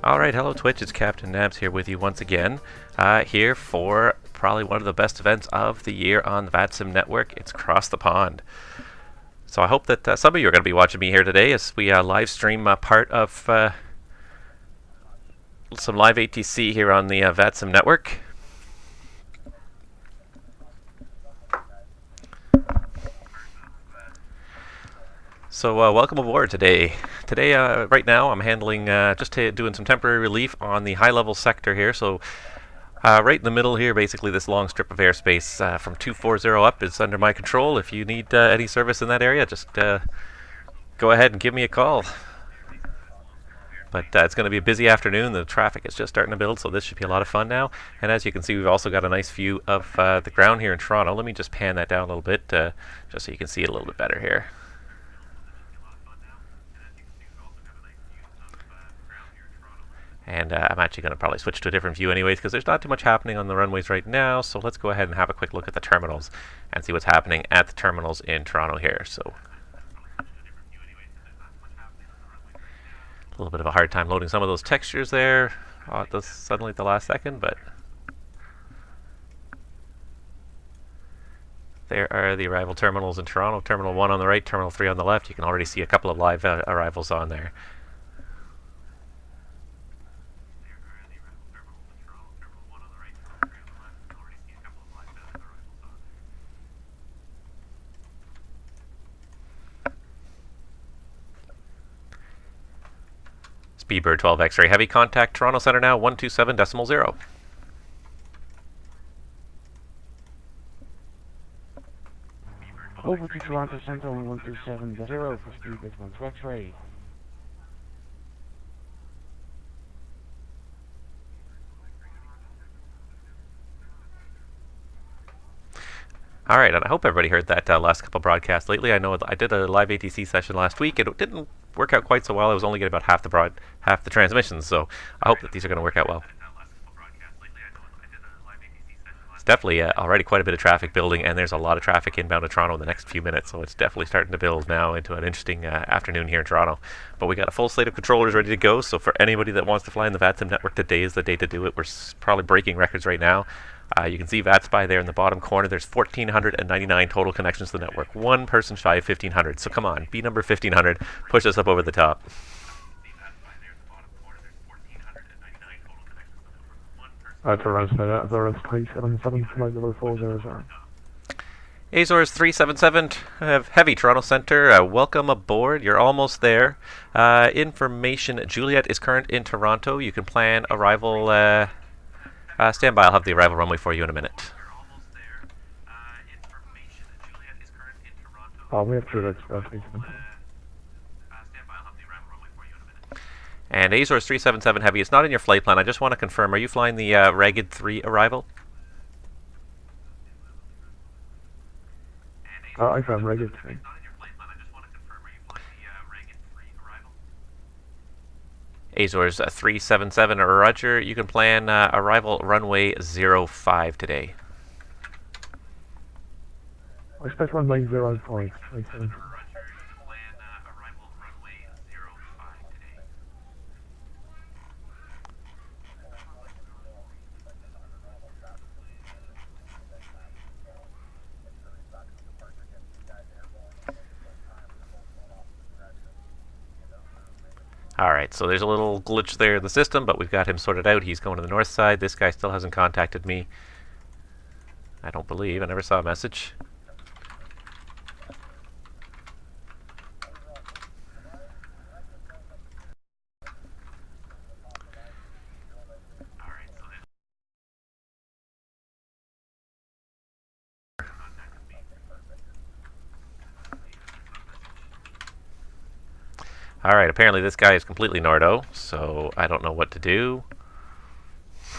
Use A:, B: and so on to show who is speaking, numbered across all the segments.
A: Alright, hello Twitch, it's Captain Nabs here with you once again. Here for probably one of the best events of the year on the VATSIM network. It's Across the Pond. So I hope that some of you are going to be watching me here today as we live stream part of some live ATC here on the VATSIM network. So welcome aboard today. Today, right now, I'm handling just doing some temporary relief on the high-level sector here. So right in the middle here, basically this long strip of airspace from 240 up is under my control. If you need any service in that area, just go ahead and give me a call. But it's going to be a busy afternoon. The traffic is just starting to build, so this should be a lot of fun now. And as you can see, we've also got a nice view of the ground here in Toronto. Let me just pan that down a little bit just so you can see it a little bit better here. And I'm actually going to probably switch to a different view anyways because there's not too much happening on the runways right now. So let's go ahead and have a quick look at the terminals and see what's happening at the terminals in Toronto here. So a little bit of a hard time loading some of those textures there suddenly at the last second, but there are the arrival terminals in Toronto. Terminal 1 on the right, Terminal 3 on the left. You can already see a couple of live arrivals on there. Speedbird 12 X-ray heavy contact Toronto Center now 127.0.
B: Over to Toronto Center on 127.0 for Speedbird 12 X-ray.
A: Alright, and I hope everybody heard that last couple broadcasts lately. I know I did a live ATC session last week. It didn't work out quite so well. I was only getting about half the transmissions, so I hope that these are going to work out well. It's definitely already quite a bit of traffic building, and there's a lot of traffic inbound to Toronto in the next few minutes, so it's definitely starting to build now into an interesting afternoon here in Toronto. But we got a full slate of controllers ready to go, so for anybody that wants to fly in the VATSIM network, today is the day to do it. We're probably breaking records right now. You can see VATSPy there in the bottom corner. There's 1,499 total connections to the network. One person shy of 1,500. So come on, be number 1,500. Push us up over the top.
B: Toronto 377, flight level 400.
A: Azores 377, heavy Toronto Center. Welcome aboard. You're almost there. Information: Juliet is current in Toronto. You can plan arrival. Stand by, I'll have the arrival runway for you in a minute.
B: We have Juliet traffic.
A: And Azores 377 Heavy, it's not in your flight plan. I just want to confirm, are you flying the Ragged 3 arrival?
B: I found Ragged 3.
A: Azores 377 Roger, you can plan arrival runway 05 today.
B: I expect runway 05.
A: Alright, so there's a little glitch there in the system, but we've got him sorted out. He's going to the north side. This guy still hasn't contacted me. I don't believe. I never saw a message. Alright, apparently this guy is completely Nordo, so I don't know what to do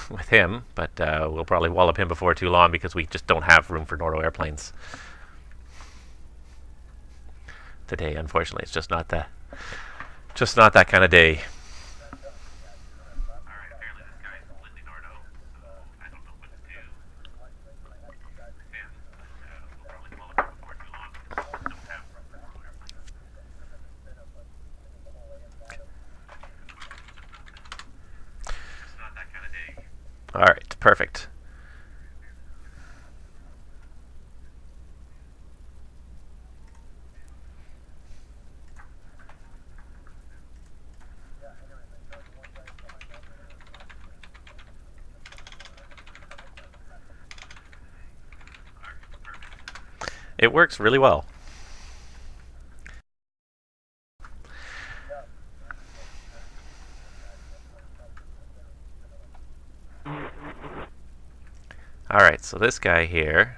A: with him, but we'll probably wallop him before too long because we just don't have room for Nordo airplanes today. Unfortunately, it's just not that kind of day. All right, perfect. It works really well. Alright, so this guy here,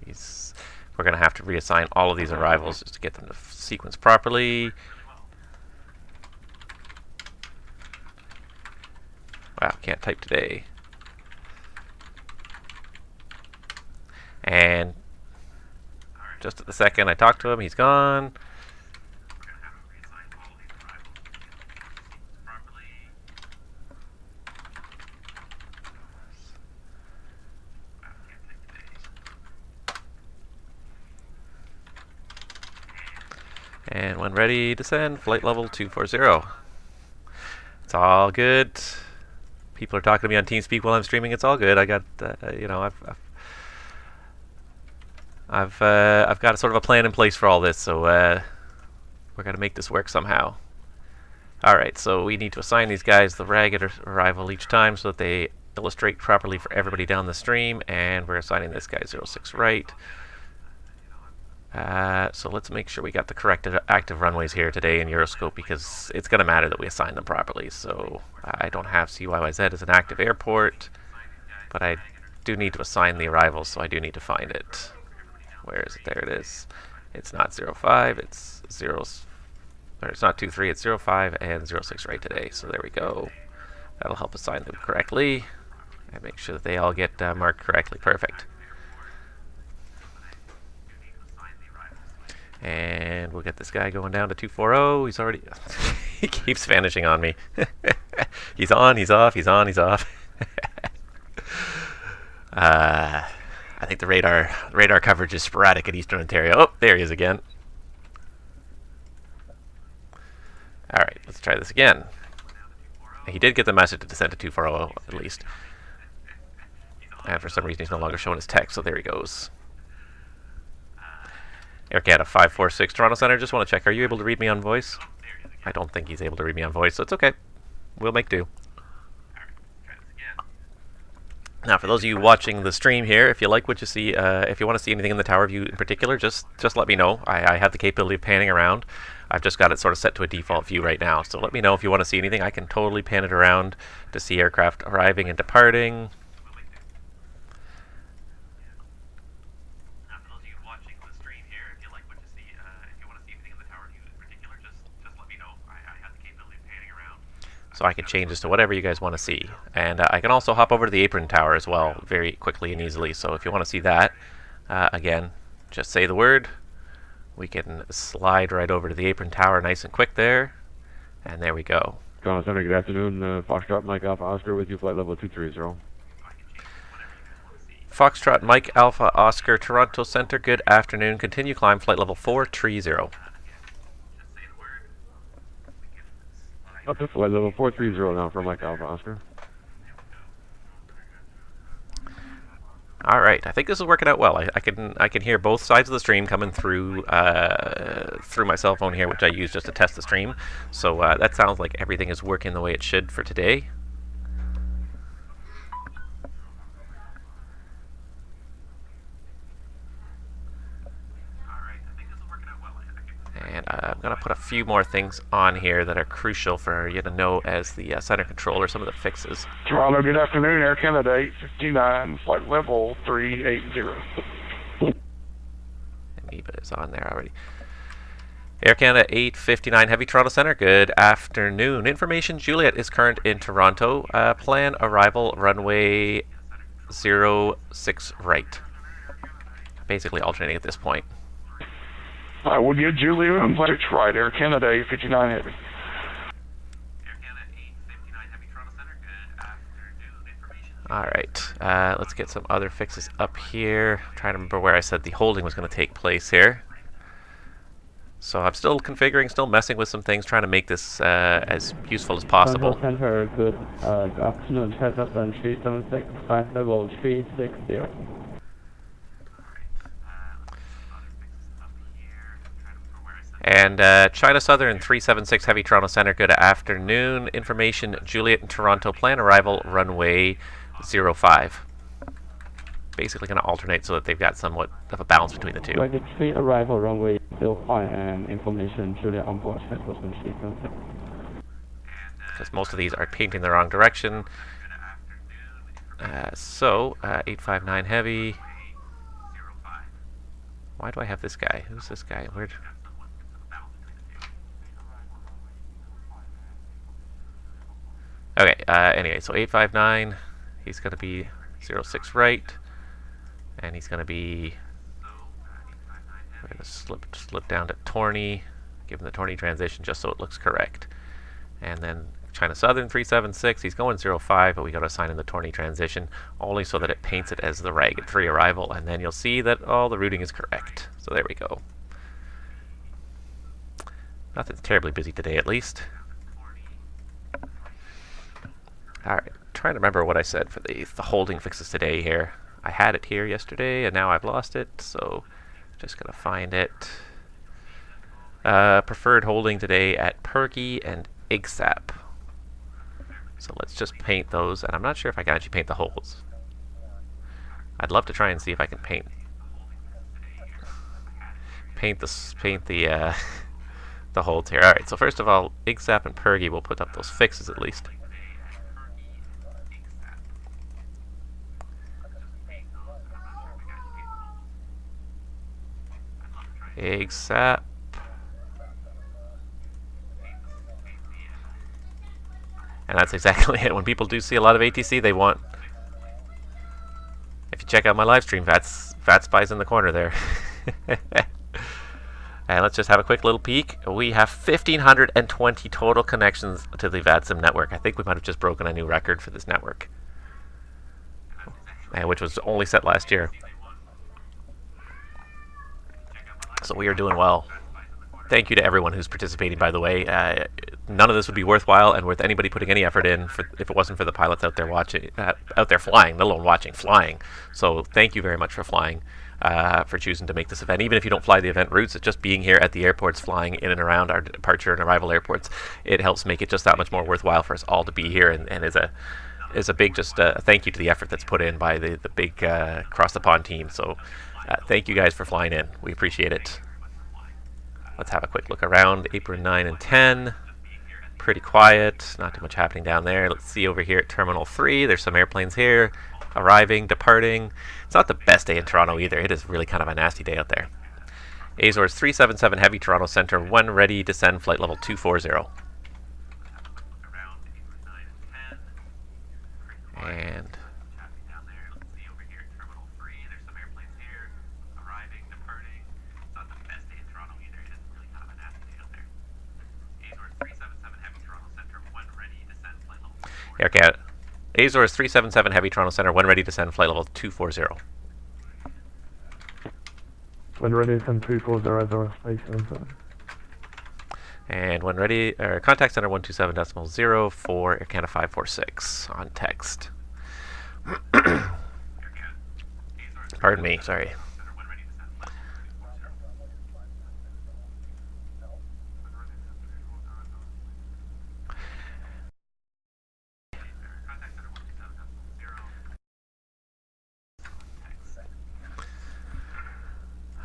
A: we're going to have to reassign all of these arrivals just to get them to sequence properly. Wow, can't type today. And just at the second I talk to him, he's gone. And when ready, descend, flight level 240. It's all good. People are talking to me on TeamSpeak while I'm streaming. It's all good. I got, you know, I've got a sort of a plan in place for all this, so we're gonna make this work somehow. All right, so we need to assign these guys the ragged arrival each time so that they illustrate properly for everybody down the stream, and we're assigning this guy 06 right. So let's make sure we got the correct active runways here today in Euroscope, because it's going to matter that we assign them properly. So I don't have CYYZ as an active airport, but I do need to assign the arrivals, so I do need to find it. Where is it? There it is. It's not 05, it's 0, or it's not 23, it's 05 and 06 right today. So there we go. That'll help assign them correctly and make sure that they all get marked correctly. Perfect. And we'll get this guy going down to 240. He's already... he keeps vanishing on me. He's on, he's off, he's on, he's off. I think the radar coverage is sporadic in Eastern Ontario. Oh, there he is again. Alright, let's try this again. He did get the message to descend to 240 at least. And for some reason he's no longer showing his text, so there he goes. Air Canada 546 Toronto Centre, just want to check, are you able to read me on voice? I don't think he's able to read me on voice, so it's okay. We'll make do. Now, for those of you watching the stream here, if you like what you see, if you want to see anything in the tower view in particular, just let me know. I have the capability of panning around. I've just got it sort of set to a default view right now, so let me know if you want to see anything. I can totally pan it around to see aircraft arriving and departing. So I can change this to whatever you guys want to see. And I can also hop over to the apron tower as well very quickly and easily. So if you want to see that, again, just say the word. We can slide right over to the apron tower nice and quick there. And there we go.
C: Toronto Center, good afternoon. Foxtrot Mike Alpha Oscar with you, flight level 230.
A: Foxtrot Mike Alpha Oscar, Toronto Center, good afternoon. Continue climb, flight level 430.
C: Up to flight level 430 now for Mike Alpha Oscar.
A: All right, I think this is working out well. I can hear both sides of the stream coming through through my cell phone here, which I use just to test the stream. So that sounds like everything is working the way it should for today. And I'm going to put a few more things on here that are crucial for you to know as the center controller, some of the fixes.
D: Toronto, good afternoon. Air Canada 859, flight level 380.
A: And EBIT is on there already. Air Canada 859, Heavy Toronto Center, good afternoon. Information, Juliet is current in Toronto. Plan arrival runway 06 right. Basically alternating at this point.
D: I will get Julia and flight right. Air Canada 859 Heavy.
A: Alright, let's get some other fixes up here. I'm trying to remember where I said the holding was going to take place here. So I'm still configuring, still messing with some things, trying to make this as useful as possible.
B: Control Center, good afternoon. Heads up on 376, flight level 360.
A: And China Southern 376 Heavy Toronto Center, good afternoon. Information, Juliet and Toronto, plan arrival runway 05. Basically going to alternate so that they've got somewhat of a balance between the two.
B: Runway 3 arrival runway 05 and information Juliet on board head person 376.
A: Because most of these are painting the wrong direction. 859 Heavy. Why do I have this guy? Who's this guy? Where'd... Okay, anyway, so 859, he's going to be 06 right, and he's going to be, we're going to slip down to Torney, give him the Torney transition just so it looks correct. And then China Southern 376, he's going 05, but we got to assign in the Torney transition, only so that it paints it as the Ragged 3 arrival, and then you'll see that all the routing is correct. So there we go. Nothing's terribly busy today, at least. Alright, trying to remember what I said for the holding fixes today here. I had it here yesterday, and now I've lost it, so just going to find it. Preferred holding today at Perky and excerpt. So let's just paint those, and I'm not sure if I can actually paint the holes. I'd love to try and see if I can paint the the holds here. Alright, so first of all, excerpt and Perky will put up those fixes at least. Except and that's exactly it. When people do see a lot of ATC, they want, if you check out my live stream, VATSPy's in the corner there. And let's just have a quick little peek. We have 1,520 total connections to the VATSIM network. I think we might have just broken a new record for this network, which was only set last year. So we are doing well. Thank you to everyone who's participating, by the way. None of this would be worthwhile and worth anybody putting any effort in if it wasn't for the pilots out there watching, out there flying, let alone watching, flying. So thank you very much for flying, for choosing to make this event. Even if you don't fly the event routes, it's just being here at the airports, flying in and around our departure and arrival airports. It helps make it just that much more worthwhile for us all to be here, and is a big just thank you to the effort that's put in by the big Cross the Pond team. So thank you guys for flying in. We appreciate it. Let's have a quick look around. Apron 9 and 10. Pretty quiet. Not too much happening down there. Let's see over here at Terminal 3. There's some airplanes here. Arriving, departing. It's not the best day in Toronto either. It is really kind of a nasty day out there. Azores 377 Heavy Toronto Center. 1 ready. Descend flight level 240. And okay, Azores 377 Heavy Toronto Center, when ready to send flight level 240.
B: When ready, send 340 Azores station.
A: And when ready, contact center 127.04, Air Canada 546 on text. Pardon me, sorry.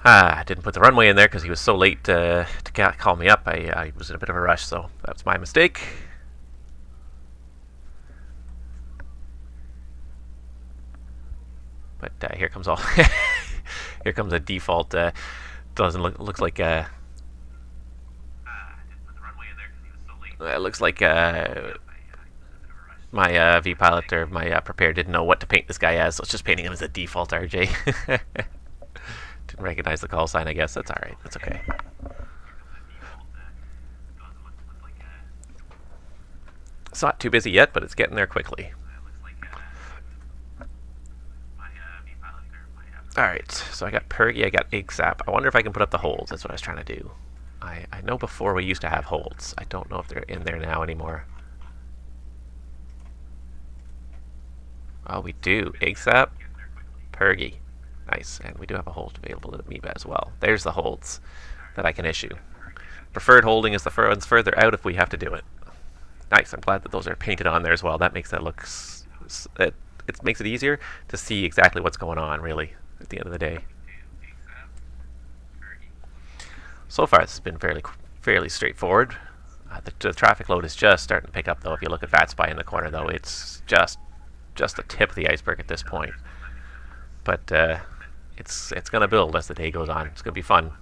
A: I didn't put the runway in there because he was so late to call me up. I was in a bit of a rush, so that was my mistake. But here comes all. Here comes a default. Doesn't looks like. It looks like my V pilot or my prepare didn't know what to paint this guy as, so it's just painting him as a default RJ. Didn't recognize the call sign, I guess. That's alright. That's okay. It's not too busy yet, but it's getting there quickly. Alright, so I got Pergy, I got excerpt. I wonder if I can put up the holes. That's what I was trying to do. I know before we used to have holds. I don't know if they're in there now anymore. Oh, we do. Excerpt, Pergy. Nice. And we do have a hold available at Amoeba as well. There's the holds that I can issue. Preferred holding is the ones further out if we have to do it. Nice. I'm glad that those are painted on there as well. That makes that look... It makes it easier to see exactly what's going on, really, at the end of the day. So far, this has been fairly straightforward. The traffic load is just starting to pick up, though. If you look at VATSIM in the corner, though, it's just the tip of the iceberg at this point. But it's going to build as the day goes on. It's going to be fun.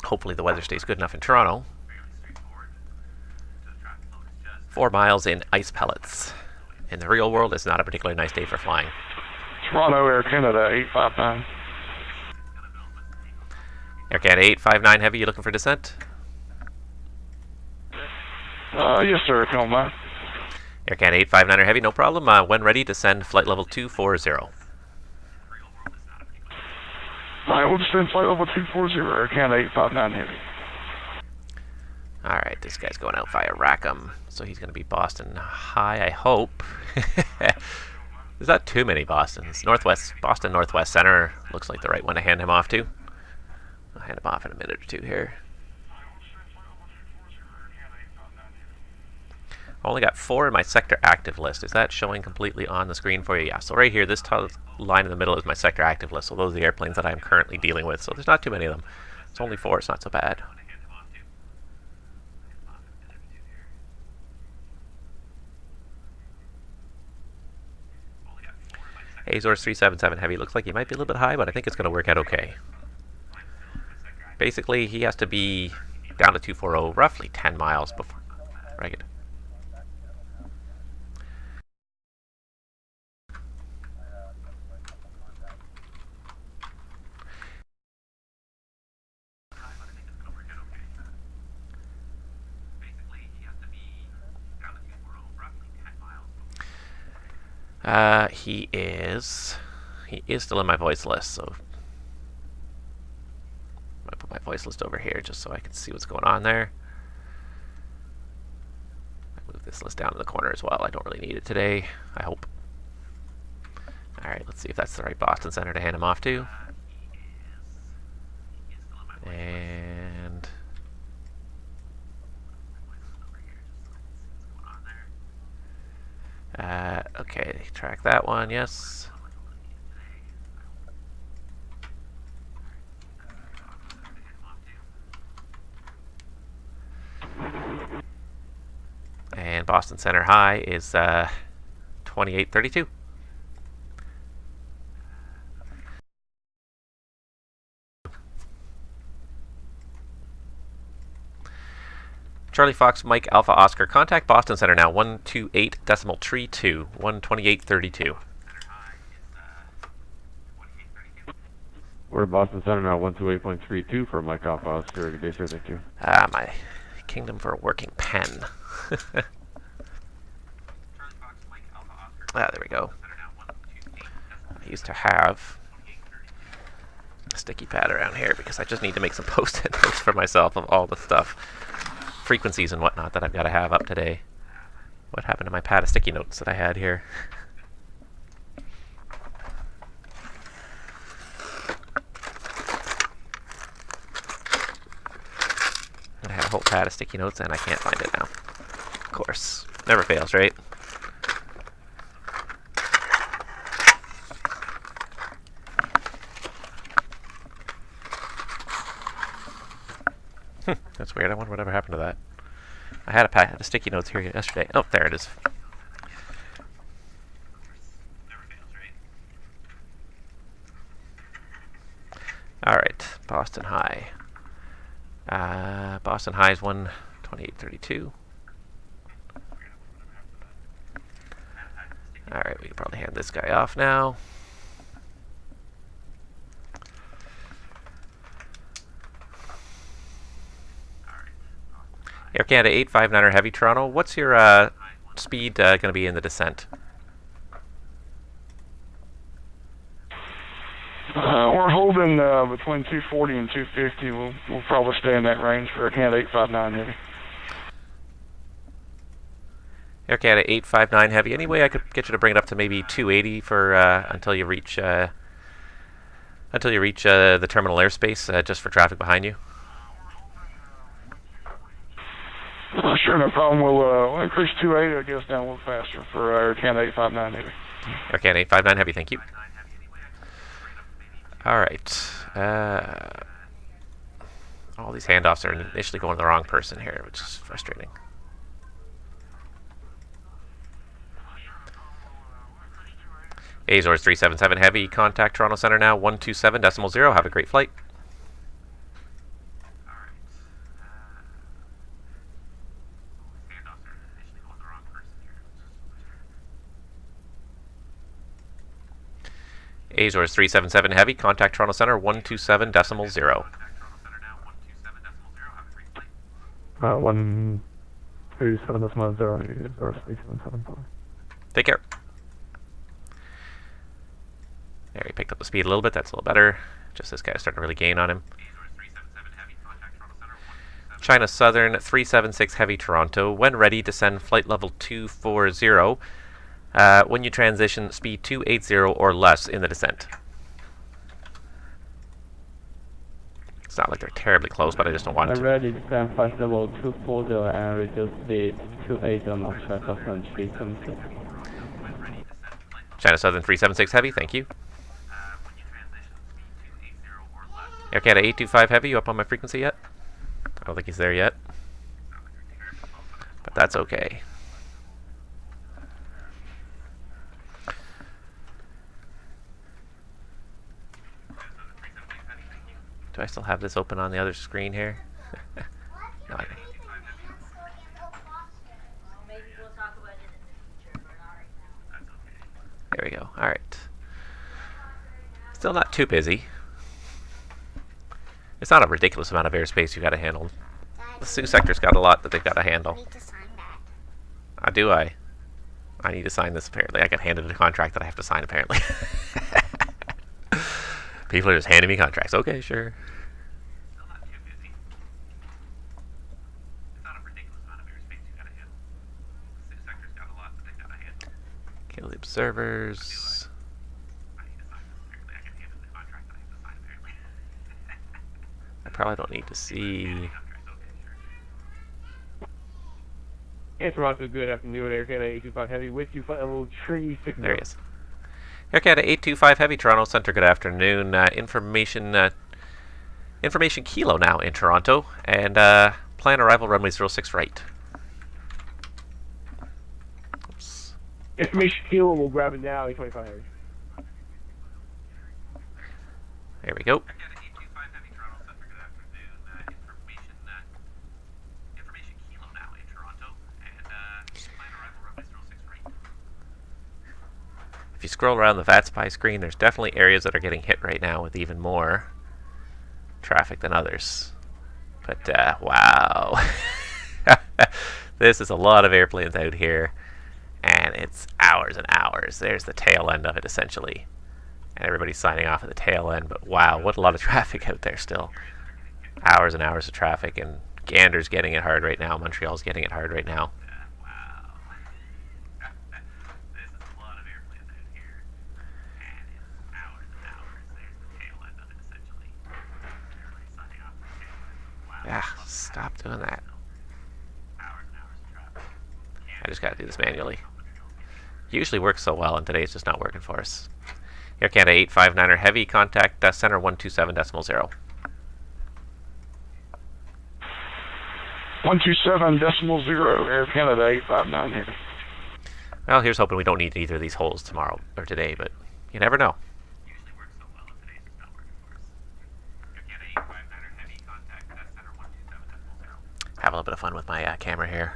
A: Hopefully the weather stays good enough in Toronto. 4 miles in ice pellets. In the real world, it's not a particularly nice day for flying.
D: Toronto, Air Canada, 859.
A: Air Canada 859 Heavy, you looking for descent?
D: Yes, sir, if you don't mind.
A: Air Canada 859 Heavy, no problem. When ready, descend flight level 240.
D: Alright, we'll descend flight level 240, Air Canada 859 Heavy.
A: Alright, this guy's going out via Rackham, so he's going to be Boston High, I hope. There's not too many Bostons. Boston Northwest Center looks like the right one to hand him off to. I'll hand him off in a minute or two here. I only got 4 in my sector active list. Is that showing completely on the screen for you? Yeah, so right here, this line in the middle is my sector active list, so those are the airplanes that I'm currently dealing with. So there's not too many of them. It's only 4, it's not so bad. Azores 377 Heavy looks like he might be a little bit high, but I think it's going to work out okay. Basically, he has to be down to 240, roughly 10 miles before. Right. He is still in my voice list, so I'm gonna put my voice list over here just so I can see what's going on there. I move this list down to the corner as well. I don't really need it today, I hope. Alright, let's see if that's the right Boston Center to hand him off to. And okay, track that one, yes. And Boston Center High is 2832. Charlie Fox, Mike Alpha Oscar. Contact Boston Center now. 128.32. 128.32.
C: We're at Boston Center now, 128.32 for Mike Alpha Oscar. Good day, sir. Thank you.
A: Ah, my kingdom for a working pen. Ah, there we go. I used to have a sticky pad around here because I just need to make some post-it notes for myself of all the stuff, frequencies and whatnot that I've got to have up today. What happened to my pad of sticky notes that I had here? I had a whole pad of sticky notes and I can't find it now. Of course. Never fails, right? That's weird. I wonder whatever happened to that. I had a packet of sticky notes here yesterday. Oh, there it is. Alright, Boston High. Boston High is 128.32. Alright, we can probably hand this guy off now. Air Canada 859 Heavy Toronto. What's your speed going to be in the descent?
D: We're holding between 240 and 250. We'll probably stay in that range for a Canada 859 heavy.
A: Air Canada 859 heavy. Any way I could get you to bring it up to maybe 280 for until you reach the terminal airspace, just for traffic behind you?
D: Sure, no problem. We'll increase 280, I guess, down a little faster for Air Canada 859 heavy.
A: Air Canada 859 heavy, thank you. All right. All these handoffs are initially going to the wrong person here, which is frustrating. Azores 377 heavy, contact Toronto Center now, 127.0. Have a great flight. Azores 377 heavy, contact Toronto Center, 127.0.
B: 127.0.
A: Take care. There, he picked up the speed a little bit. That's a little better. Just this guy's starting to really gain on him. China Southern 376 heavy, Toronto. When ready, descend flight level 240. When you transition, speed 280 or less in the descent. It's not like they're terribly close, but I just don't want
B: I'm
A: to.
B: ready to descend flight level 240 and reduce speed 280 on China Southern 376.
A: China Southern 376 heavy, thank you. Air Canada 825 heavy, you up on my frequency yet? I don't think he's there yet. But that's okay. Do I still have this open on the other screen here? No, I don't. There we go. Alright. Still not too busy. It's not a ridiculous amount of airspace you've got to handle. The Sioux sector's got a lot that they've got to handle.
E: Need to sign that.
A: Do I? I need to sign this apparently. I got handed a contract that I have to sign apparently. People are just handing me contracts. Okay, sure. Still not too busy. It's not a ridiculous amount of airspace you gotta handle. The Sioux sector's got a lot that they've got to handle. Kill the observers. I need to sign this apparently. I got handed the contract that I have to sign apparently. I probably don't need to see.
C: Hey, Toronto, good afternoon. Air Canada 825 heavy with you, flight level 360.
A: There he is. Air Canada 825 heavy, Toronto Center. Good afternoon. Information Kilo now in Toronto, and plan arrival runway 06 right. Oops.
C: Information Kilo, we'll grab it now. 825 heavy.
A: There we go. If you scroll around the VATSIM screen, there's definitely areas that are getting hit right now with even more traffic than others. But, wow. This is a lot of airplanes out here, and it's hours and hours. There's the tail end of it, essentially. And everybody's signing off at the tail end, but wow, what a lot of traffic out there still. Hours and hours of traffic, and Gander's getting it hard right now. Montreal's getting it hard right now. Yeah, stop doing that. I just gotta do this manually. Usually works so well, and today it's just not working for us. Air Canada 859er heavy, contact center 127.0.
D: 127.0, Air Canada 859 heavy.
A: Well, here's hoping we don't need either of these holes tomorrow or today, but you never know. Have a little bit of fun with my camera here.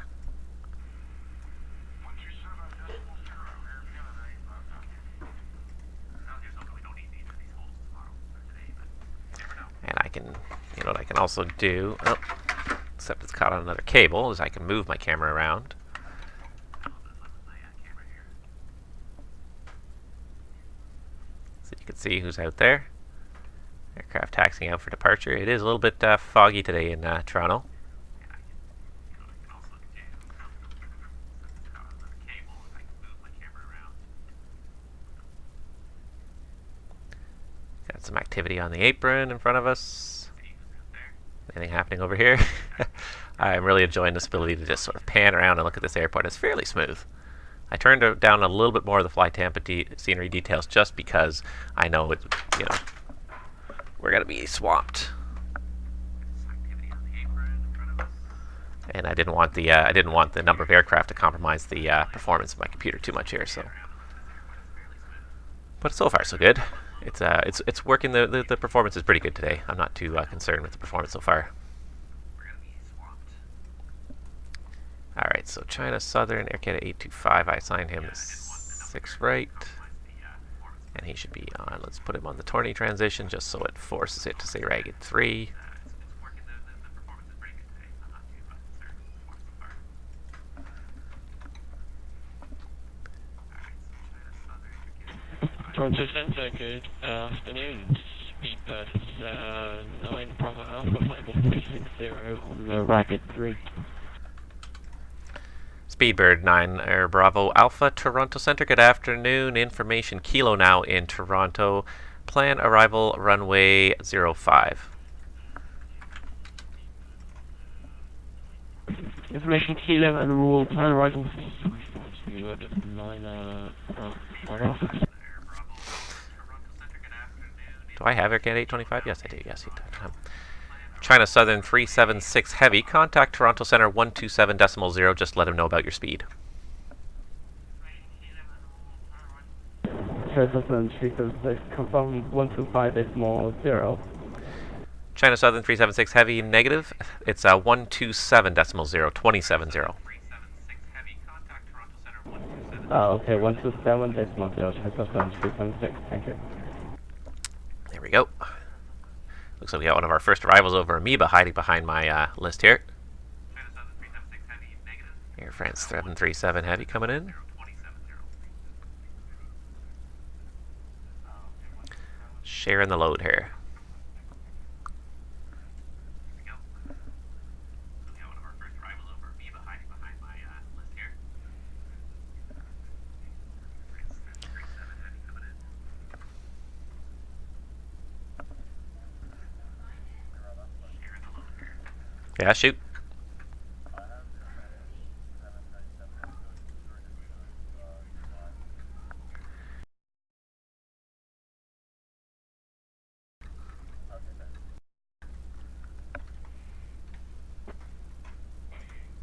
A: And I can, you know what I can also do, oh, except it's caught on another cable, is I can move my camera around. So you can see who's out there. Aircraft taxiing out for departure. It is a little bit foggy today in Toronto. Got some activity on the apron in front of us. Anything happening over here? I'm really enjoying this ability to just sort of pan around and look at this airport. It's fairly smooth. I turned down a little bit more of the fly Tampa scenery details just because I know it, we're gonna be swamped. And I didn't want the number of aircraft to compromise the performance of my computer too much here. So, but so far so good. It's working. The performance is pretty good today. I'm not too concerned with the performance so far. All right, so China Southern Air Canada 825. I assigned him 6 right, and he should be on. Let's put him on the Torney transition just so it forces it to say ragged 3.
B: Transition, good afternoon. Speedbird 9 Bravo Alpha Flight 360 on the ragged 3.
A: Speedbird 9 Air Bravo Alpha, Toronto Centre. Good afternoon. Information Kilo now in Toronto. Plan arrival runway 05.
B: Information Kilo and rule plan arrival.
A: Do I have Air Canada 825? Yes, I do. Yes, you do. China Southern 376 Heavy. Contact Toronto Centre 127.0. Just let him know about your speed.
B: China Southern 376, confirm 125.0.
A: China Southern 376 Heavy, negative. It's 127.0, 270.
B: Oh, okay, 127.0, China Southern 376, thank you.
A: There we go. Looks like we got one of our first arrivals over Amoeba hiding behind my list here. Air France 737 Heavy coming in. Sharing the load here. Yeah, shoot.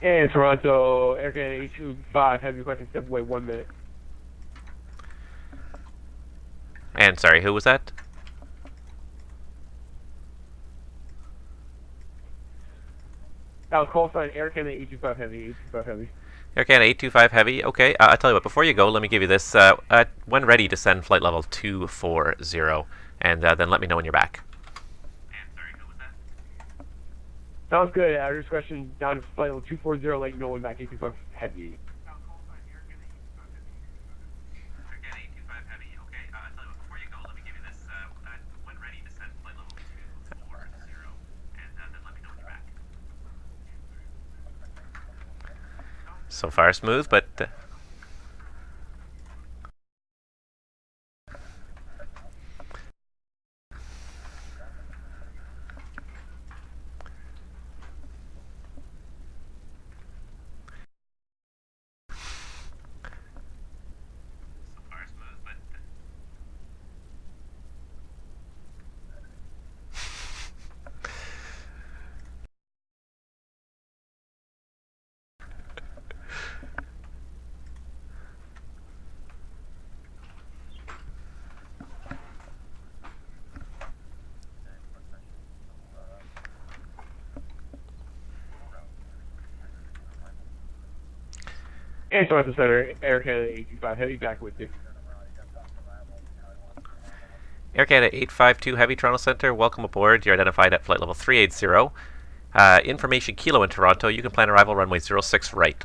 C: And Toronto, Air Canada 825, have your question, step away 1 minute.
A: And sorry, who was that?
C: Now, call sign Air Canada 825 Heavy, 825 Heavy.
A: Air Canada 825 Heavy. Okay, I'll tell you what, before you go, let me give you this. When ready, to send flight level 240, and then let me know when you're back.
C: Sounds good. Our discretion down to flight level 240, let you know when back 825 Heavy.
A: So far smooth, but
C: And Toronto Center, Air Canada 825 Heavy, back with you.
A: Air Canada 852 Heavy, Toronto Centre, welcome aboard. You're identified at flight level 380. Information Kilo in Toronto. You can plan arrival runway 06 right.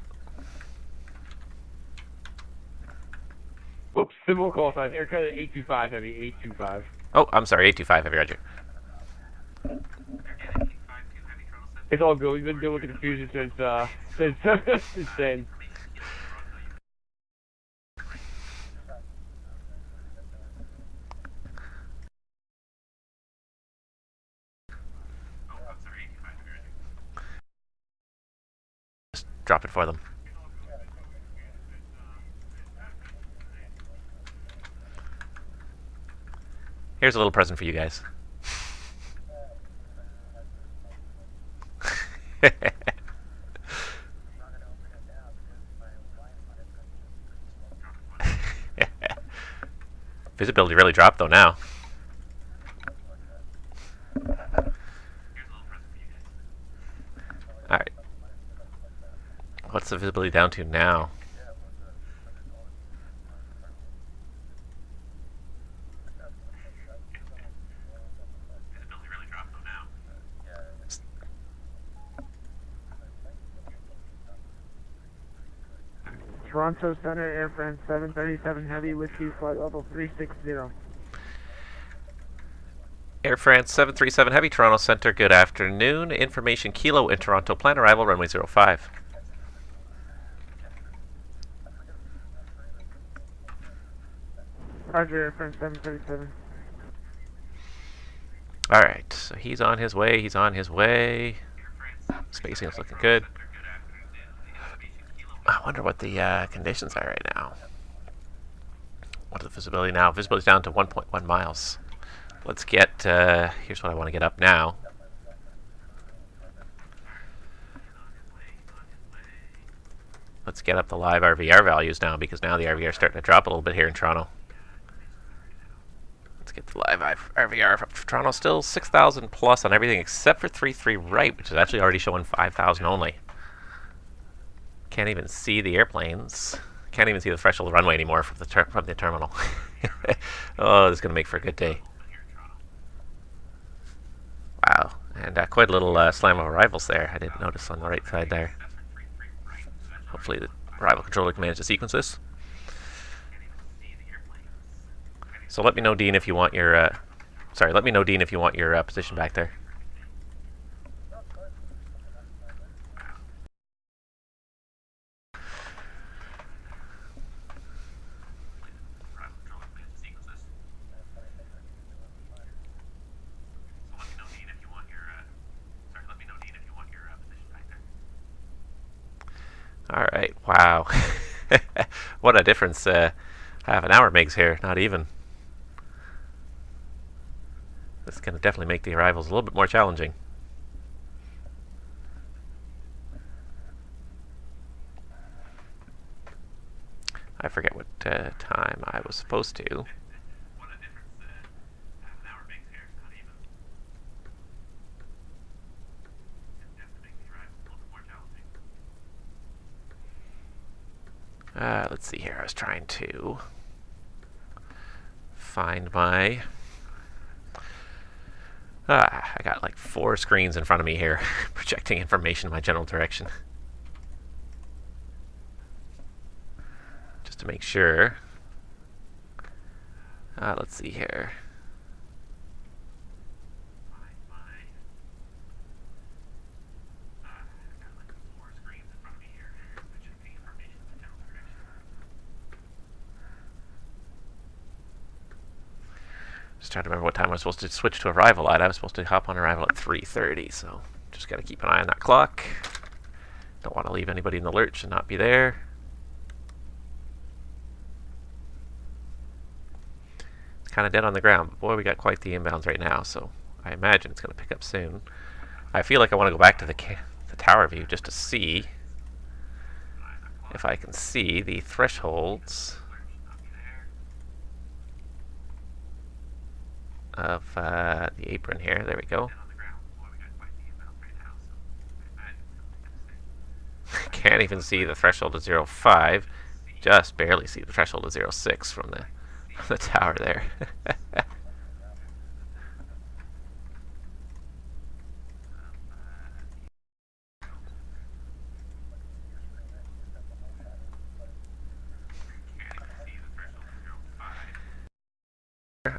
C: Whoops, similar call sign, Air Canada 825 Heavy, 825.
A: Oh, I'm sorry, 825 Heavy, roger.
C: It's all good. We've been dealing with the confusion since then.
A: Just drop it for them. Here's a little present for you guys. Visibility really dropped though now. Alright. What's the visibility down to now?
C: Toronto Center, Air France 737 Heavy, Whiskey, flight level 360.
A: Air France 737 Heavy, Toronto Center, good afternoon. Information Kilo in Toronto, plan arrival, runway 05.
C: Roger, Air France 737.
A: Alright, so he's on his way, he's on his way. Spacing is looking good. I wonder what the conditions are right now. What is the visibility now? Visibility is down to 1.1 miles. Let's get, here's what I want to get up now. Let's get up the live RVR values now, because now the RVR is starting to drop a little bit here in Toronto. Let's get the live RVR up for Toronto. Still 6,000 plus on everything except for 3-3 right, which is actually already showing 5,000 only. Can't even see the airplanes. Can't even see the threshold runway anymore from the terminal. Oh, this is going to make for a good day. Wow, and quite a little slam of arrivals there. I didn't notice on the right side there. Hopefully the arrival controller can manage to sequence this. So let me know, Dean, if you want your let me know, Dean, if you want your position back there. Alright, wow. What a difference half an hour makes here, not even. This is going to definitely make the arrivals a little bit more challenging. I forget what time I was supposed to. Let's see here. I was trying to find my... I got like 4 screens in front of me here, projecting information in my general direction. Just to make sure. Let's see here. Just trying to remember what time I was supposed to switch to arrival at. I was supposed to hop on arrival at 3:30, so just got to keep an eye on that clock. Don't want to leave anybody in the lurch and not be there. It's kind of dead on the ground, but boy, we got quite the inbounds right now, so I imagine it's going to pick up soon. I feel like I want to go back to the tower view just to see if I can see the thresholds of the apron here. There we go. Can't even see the threshold of 0.5. Just barely see the threshold of 0.6 from the tower there.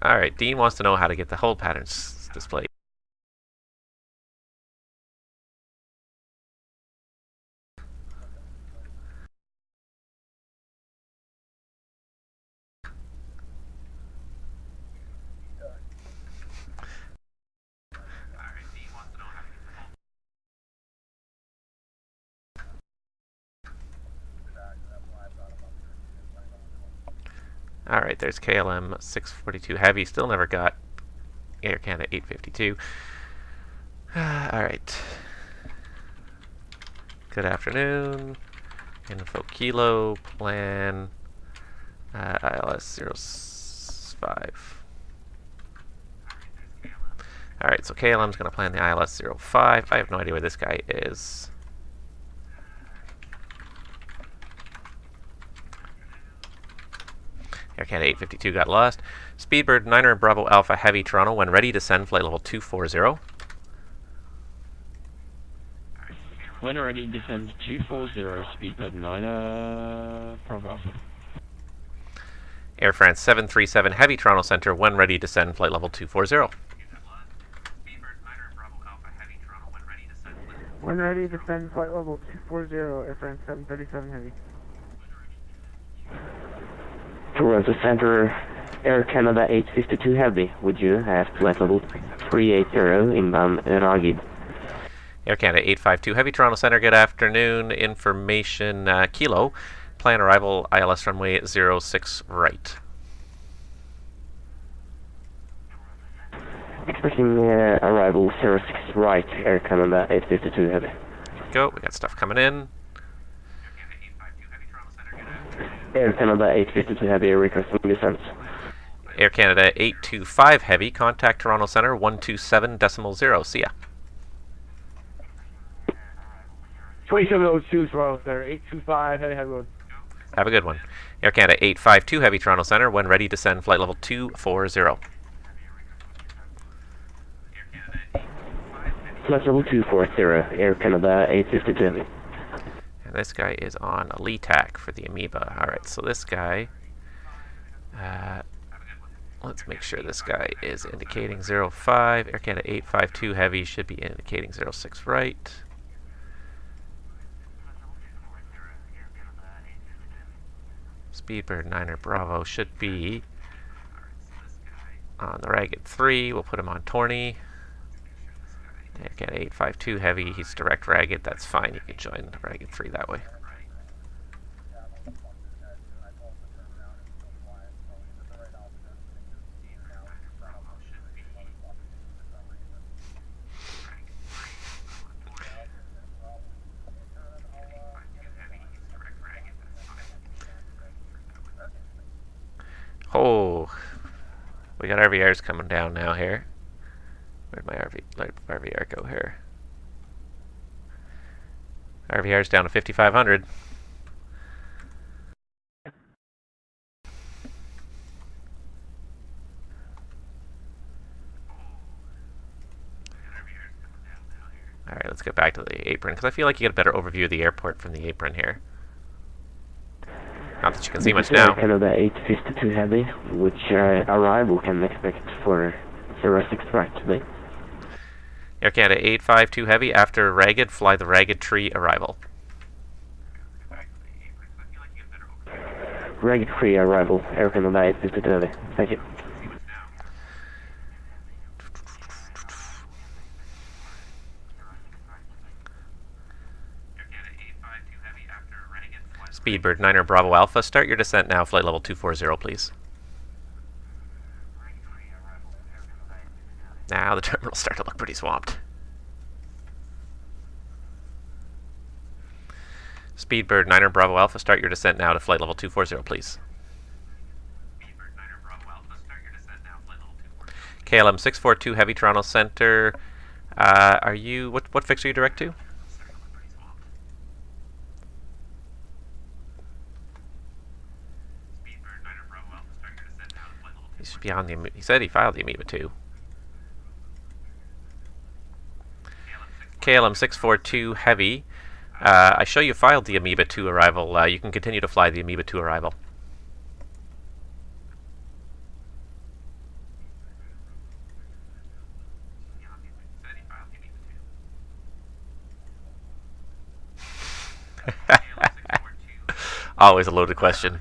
A: Alright, Dean wants to know how to get the hold patterns displayed. Alright, there's KLM 642 Heavy. Still never got Air Canada 852. Alright. Good afternoon. Info Kilo. Plan. ILS 05. Alright, so KLM's going to plan the ILS 05. I have no idea where this guy is. Air Canada 852 got lost. Speedbird 9er and Bravo Alpha Heavy Toronto, when ready, descend flight level 240.
B: When ready, descend 240, Speedbird 9er, Bravo Alpha.
A: Air France 737 Heavy Toronto Centre, when ready, descend flight level 240.
C: When ready, descend flight level 240, Air France 737 Heavy.
E: Toronto Center, Air Canada 852 Heavy, would you have flight level 380 inbound Ragged?
A: Air Canada 852 Heavy Toronto Centre, good afternoon. Information Kilo, plan arrival ILS runway 06 right.
E: Expecting arrival 06 right, Air Canada 852 Heavy.
A: Go, we got stuff coming in.
E: Air Canada 852 Heavy, requesting descent.
A: Air Canada 825 Heavy, contact Toronto Centre 127.0. See ya.
C: 2702 Toronto Center, 825 Heavy Road.
A: Have a good one. Air Canada 852 Heavy Toronto Centre, when ready, descend flight level 240.
E: Flight level 240, Air Canada 852 Heavy.
A: And this guy is on a LETAC for the Amoeba. Alright, so this guy, let's make sure this guy is indicating 05. Air Canada 852 Heavy should be indicating 06 right. Speedbird 9er Bravo should be on the Ragged 3. We'll put him on Torney. Air Canada 852 Heavy, he's direct Ragged. That's fine, you can join the Ragged 3 that way. Oh, we got RVRs coming down now here. Where'd my RVR go here? RVR's down to 5,500. Alright, let's get back to the apron, because I feel like you get a better overview of the airport from the apron here. Not that you can see much now.
E: Canada 852 Heavy, which arrival can expect for 06 right today.
A: Air Canada 852 Heavy, after Ragged, fly the Ragged Tree arrival.
E: Ragged Tree arrival, Air Canada 852 Heavy. Thank you. Speedbird 9er Bravo Alpha, start your descent now, flight level 240, please. Now the terminals start to look pretty swamped. Speedbird 9er Bravo Alpha, start your descent now to flight level 240, please. KLM 642 Heavy Toronto Centre, are you, what fix are you direct to? He should be on the, he said he filed the Amoeba too. KLM 642 Heavy, I show you filed the Amoeba 2 arrival. You can continue to fly the Amoeba 2 arrival. Always a loaded question.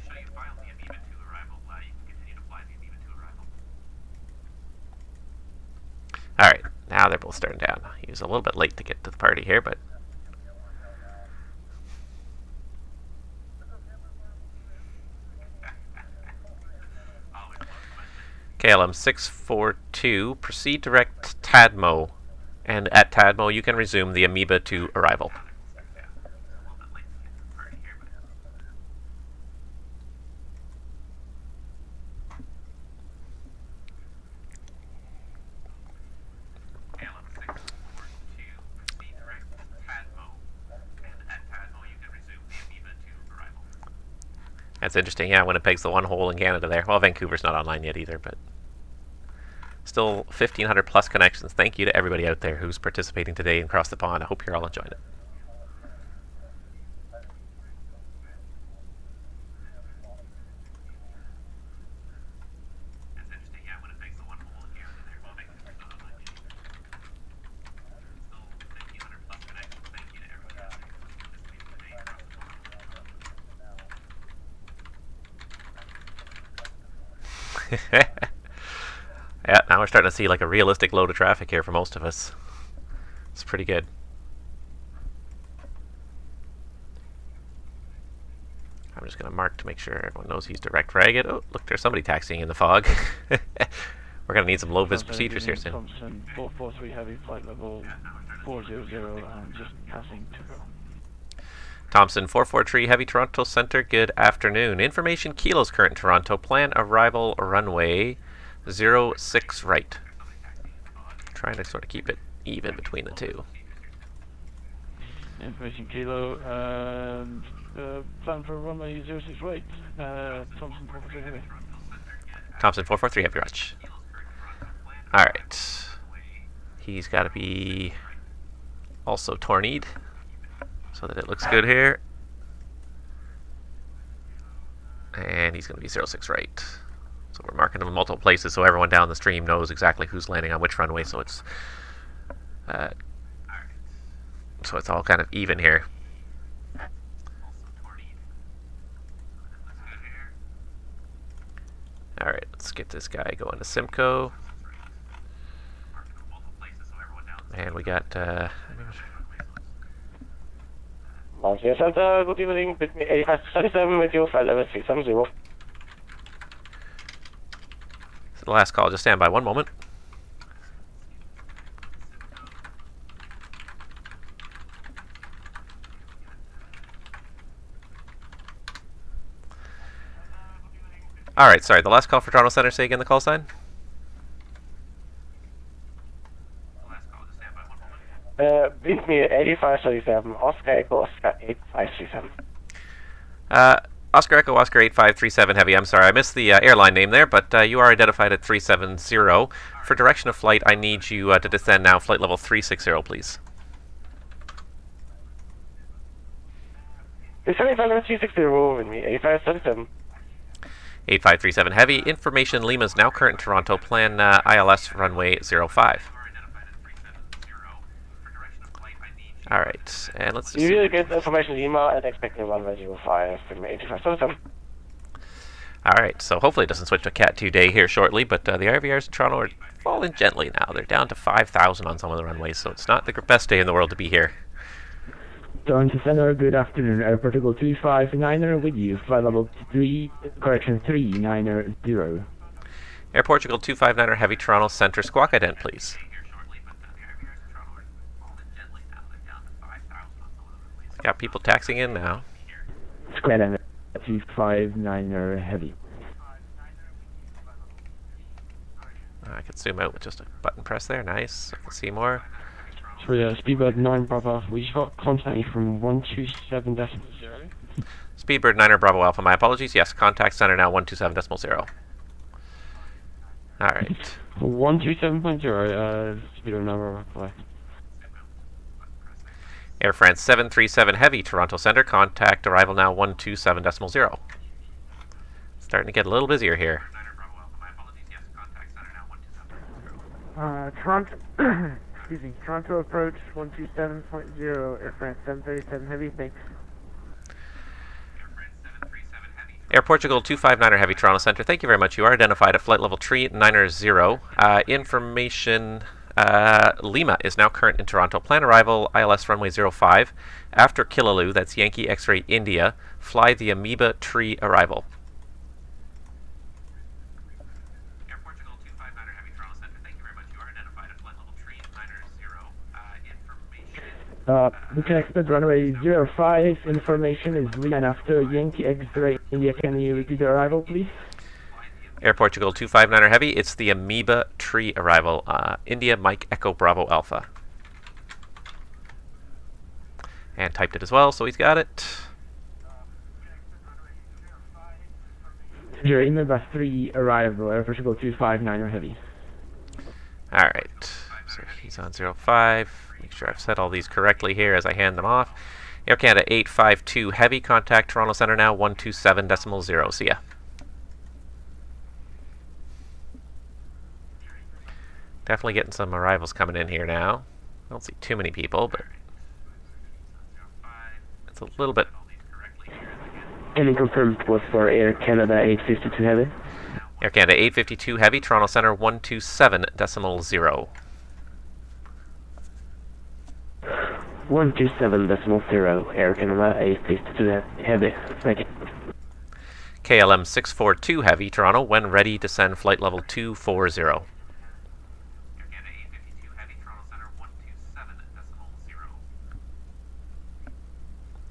E: Alright, now they're both starting down. He was a little bit late to get to the party here, but...
A: ALM 642, proceed direct Tadmo, and at Tadmo you can resume the Amoeba to arrival. That's interesting. Yeah, Winnipeg's the one hole in Canada there. Well, Vancouver's not online yet either, but still 1,500 plus connections. Thank you to everybody out there who's participating today and across the pond. I hope you're all enjoying it. Yeah, now we're starting to see like a realistic load of traffic here for most of us. It's pretty good. I'm just going to mark to make sure everyone knows he's direct ragged. Oh, look, there's somebody taxiing in the fog. We're going to need some low-vis procedures here soon.
B: Thompson 443 heavy, flight level 400, just passing to go.
A: Thompson 443 Heavy, Toronto Centre, good afternoon. Information kilos current Toronto, plan arrival runway 06 right. Trying to sort of keep it even between the two.
B: Information kilo, plan for runway 06 right, Thompson 443 heavy.
A: Thompson 443 Heavy, Roch. Alright. He's got to be also tornied, so that it looks good here. And he's going to be 06 right. So we're marking them in multiple places so everyone down the stream knows exactly who's landing on which runway, so it's all kind of even here. Alright, let's get this guy going to Simcoe. And we got
C: Montreal Center, good evening, with me 8537 with you, flight level 370.
A: This is the last call, just stand by one moment. Alright, sorry, the last call for Toronto Centre, say again the call sign?
C: With me 8537, Oscar Echo, Oscar 8537.
A: Oscar Echo, Oscar 8537 Heavy. I'm sorry, I missed the airline name there, but you are identified at 370. For direction of flight, I need you to descend now, flight level 360, please.
C: It's 360 with me 8537.
A: 8537 Heavy. Information Lima is now current in Toronto. Plan ILS runway 05. Alright, and let's just...
C: You will get information email and expecting runway 05 from 8537.
A: Alright, so hopefully it doesn't switch to Cat 2 day here shortly, but the RVRs in Toronto are falling gently now. They're down to 5,000 on some of the runways, so it's not the best day in the world to be here.
F: Toronto Center, good afternoon. Air Protocol 259er with you. Flight level 390.
A: Air Portugal 259er Heavy, Toronto Centre, squawk ident, please. Got people taxiing in now.
F: Square 259er Heavy.
A: I can zoom out with just a button press there. Nice. I can see more.
B: Sorry, Speedbird 9 Bravo, we just got contact from 127.0.
A: Speedbird 9er Bravo Alpha, my apologies. Yes, contact center now 127.0. Alright.
B: 127.0, Speedbird 9 Bravo.
A: Air France 737 Heavy, Toronto Centre, contact arrival now 127.0. Starting to get a little busier here.
G: Toronto, excuse me, Toronto approach 127.0, Air France 737 Heavy, thanks.
A: Air Portugal 259er Heavy, Toronto Centre, thank you very much. You are identified at flight level 390. Information Lima is now current in Toronto. Plan arrival ILS runway 05. After Killaloo, that's Yankee X-ray India, fly the Amoeba tree arrival.
F: We can expect runway 05. Information is Leland after Yankee X-ray India. Can you repeat the arrival, please?
A: Air Portugal 259er Heavy, it's the Amoeba Tree arrival. India Mike Echo Bravo Alpha. And typed it as well, so he's got it.
F: Your Amoeba 3 arrival, Air Portugal 259er Heavy.
A: Alright, so he's on 05. Make sure I've said all these correctly here as I hand them off. Air Canada 852 Heavy, contact Toronto Centre now, 127.0. See ya. Definitely getting some arrivals coming in here now. I don't see too many people, but it's a little bit.
E: Any confirmed was for Air Canada 852 Heavy?
A: Air Canada 852 Heavy, Toronto Centre 127.0.
E: 127.0, Air Canada 852 Heavy. Thank you.
A: KLM 642 Heavy, Toronto, when ready, descend flight level 240.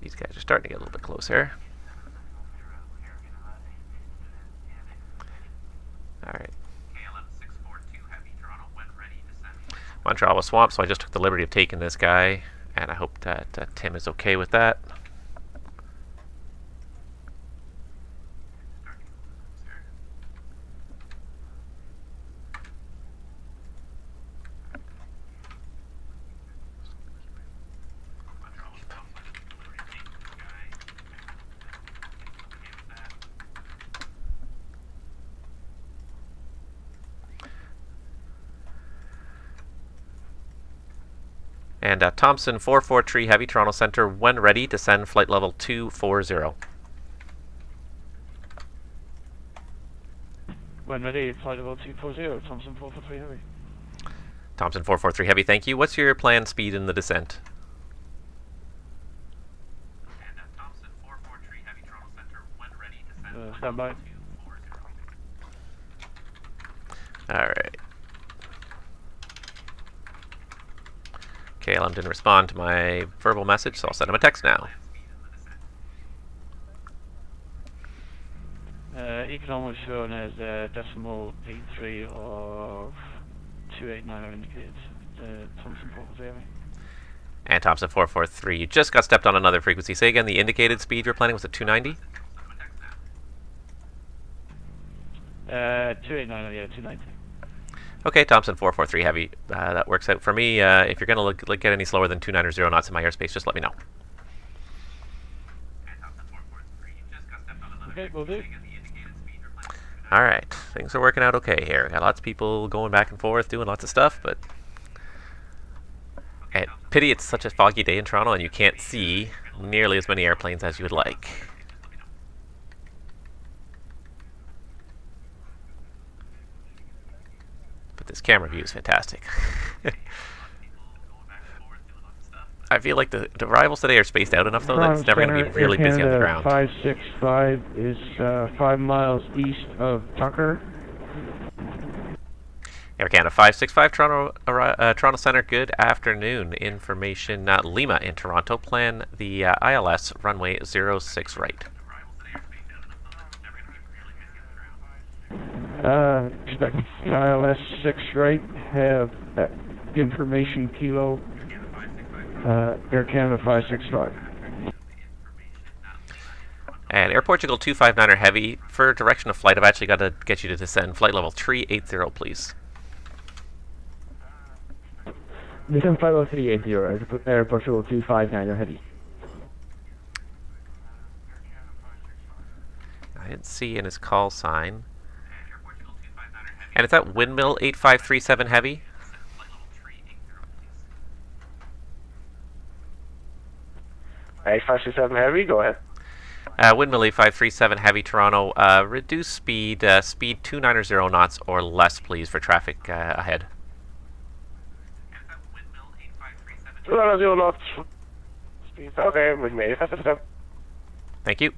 A: These guys are starting to get a little bit closer. Alright. Montreal was swamped, so I just took the liberty of taking this guy, and I hope that Tim is okay with that. And Thompson 443 Heavy, Toronto Centre, when ready, descend flight level 240.
B: When ready, flight level 240, Thompson 443 Heavy.
A: Thompson 443 Heavy, thank you. What's your planned speed in the descent? And Thompson 443 Heavy, Toronto Centre, when ready, descend
B: Stand by.
A: Alright. KLM didn't respond to my verbal message, so I'll send him a text now.
B: Economic shown as decimal 83 of 289 indicated. Thompson 443 Heavy.
A: And Thompson 443, you just got stepped on another frequency. Say again, the indicated speed you're planning was at 290?
B: 289, yeah, 290.
A: Okay, Thompson 443 Heavy, that works out for me. If you're going to get any slower than 290 knots in my airspace, just let me know.
B: Okay, will do.
A: Alright, things are working out okay here. Got lots of people going back and forth, doing lots of stuff, but pity it's such a foggy day in Toronto and you can't see nearly as many airplanes as you would like. But this camera view is fantastic. I feel like the arrivals today are spaced out enough, though, that it's never going to be really busy on the ground.
D: 565 is 5 miles east of Tucker.
A: Air Canada 565, Toronto Centre, good afternoon. Information, Lima in Toronto, plan the ILS runway 06 right.
D: Expect ILS 6 right, have information kilo, Air Canada 565.
A: And Air Portugal 259er Heavy, for direction of flight, I've actually got to get you to descend flight level 380, please.
F: Descend flight level 380, Air Portugal 259er Heavy.
A: I didn't see in his call sign. And it's that Windmill 8537 Heavy.
C: 8537 Heavy, go ahead.
A: Windmill 8537 Heavy, Toronto. Reduce speed, speed 290 knots or less, please, for traffic ahead.
C: 290 knots. Okay, we made it.
A: Thank you.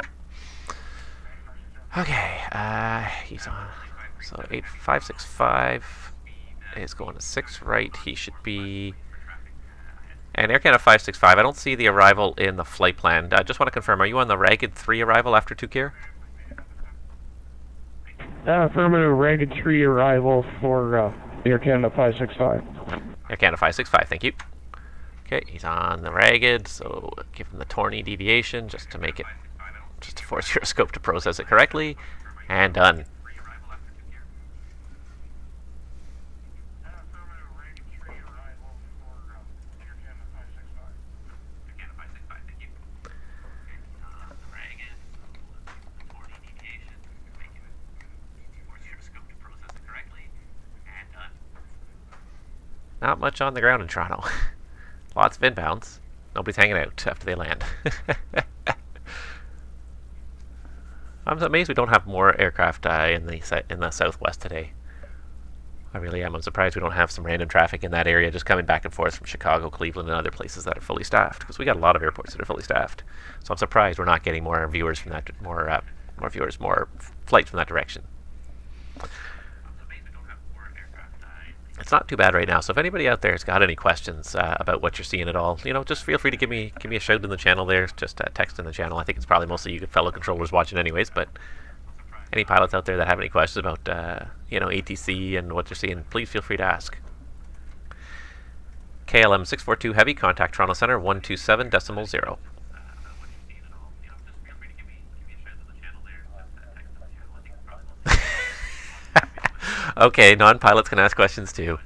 A: Okay, he's on. So 8565 is going to 6 right. He should be. And Air Canada 565, I don't see the arrival in the flight plan. Just want to confirm, are you on the Ragged 3 arrival after Tukir?
D: Affirmative Ragged 3 arrival for Air Canada 565.
A: Air Canada 565, thank you. Okay, he's on the Ragged, so give him the Torney deviation just to make it, just to force your scope to process it correctly. And done. Not much on the ground in Toronto. Lots of inbounds. Nobody's hanging out after they land. I'm amazed we don't have more aircraft in the southwest today. I really am. I'm surprised we don't have some random traffic in that area just coming back and forth from Chicago, Cleveland, and other places that are fully staffed. Because we got a lot of airports that are fully staffed. So I'm surprised we're not getting more viewers from that, more flights from that direction. It's not too bad right now, so if anybody out there has got any questions about what you're seeing at all, just feel free to give me a shout in the channel there. Just text in the channel. I think it's probably mostly you fellow controllers watching anyways, but any pilots out there that have any questions about ATC and what you're seeing, please feel free to ask. KLM 642 Heavy, contact Toronto Center 127.0. Okay, non-pilots can ask questions too.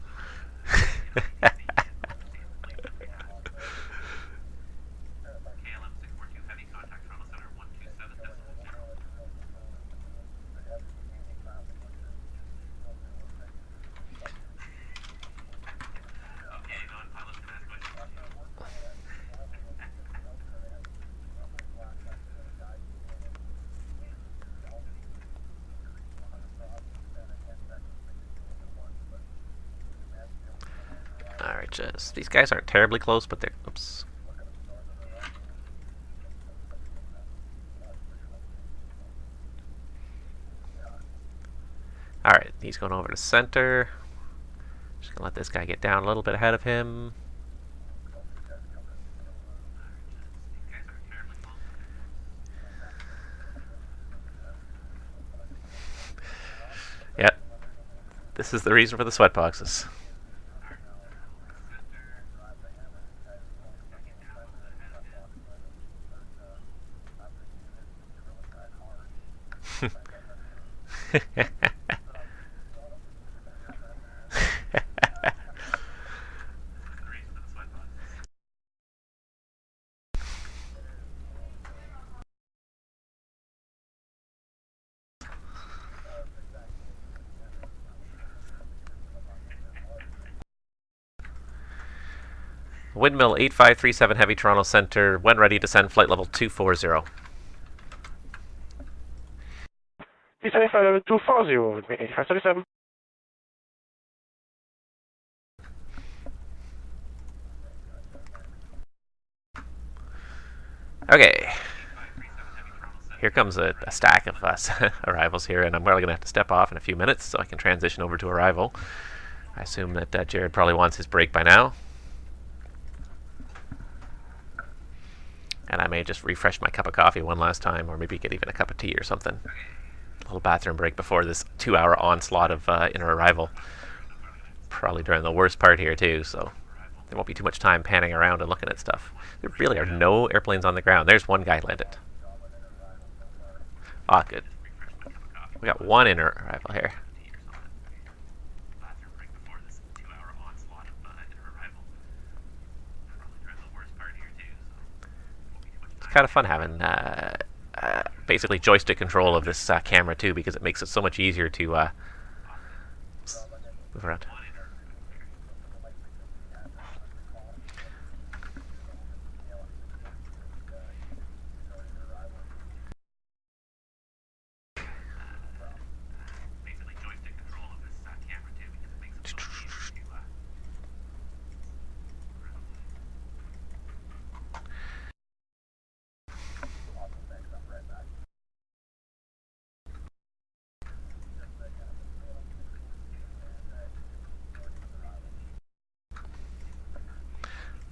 A: Alright, these guys aren't terribly close, but they're, oops. Alright, he's going over to center. Just gonna let this guy get down a little bit ahead of him. Yep. This is the reason for the sweat boxes. Windmill 8537 Heavy Toronto Center, when ready to send flight level 240.
C: 240 with me, 8537.
A: Okay. Here comes a stack of us arrivals here, and I'm probably going to have to step off in a few minutes so I can transition over to arrival. I assume that Jared probably wants his break by now. And I may just refresh my cup of coffee one last time, or maybe get even a cup of tea or something. A little bathroom break before this 2-hour onslaught of inner arrival. Probably during the worst part here too, so there won't be too much time panning around and looking at stuff. There really are no airplanes on the ground. There's one guy landed. Ah, good. We got one inner arrival here. Kind of fun having basically joystick control of this camera too, because it makes it so much easier to move around.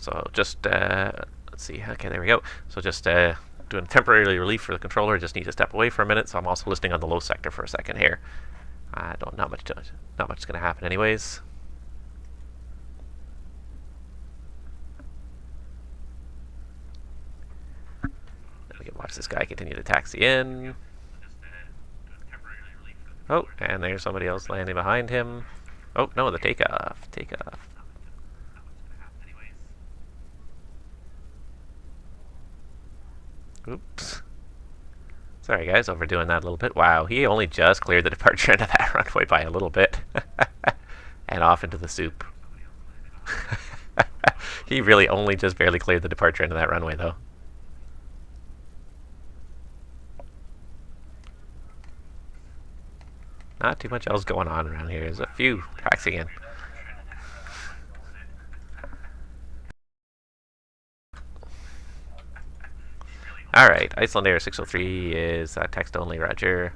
A: So just, let's see, okay, there we go. So just doing temporary relief for the controller, just need to step away for a minute, so I'm also listening on the low sector for a second here. Not much is going to happen anyways. We can watch this guy continue to taxi in. Oh, and there's somebody else landing behind him. Oh, no, the takeoff. Takeoff. Oops. Sorry, guys, overdoing that a little bit. Wow, he only just cleared the departure end of that runway by a little bit. And off into the soup. He really only just barely cleared the departure end of that runway, though. Not too much else going on around here. There's a few taxiing in. Alright, Iceland Air 603 is text only, roger.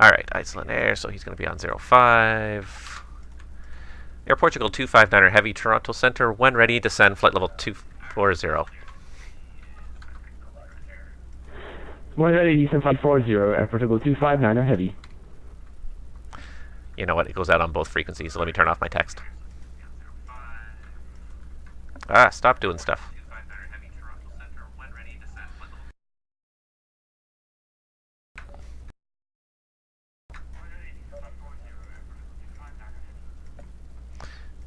A: Alright, Iceland Air, so he's going to be on 05. Air Portugal 259er Heavy, Toronto Center, when ready, descend flight level 240.
F: When ready, descend flight 40, Air Portugal 259er Heavy.
A: You know what, it goes out on both frequencies, so let me turn off my text. Stop doing stuff.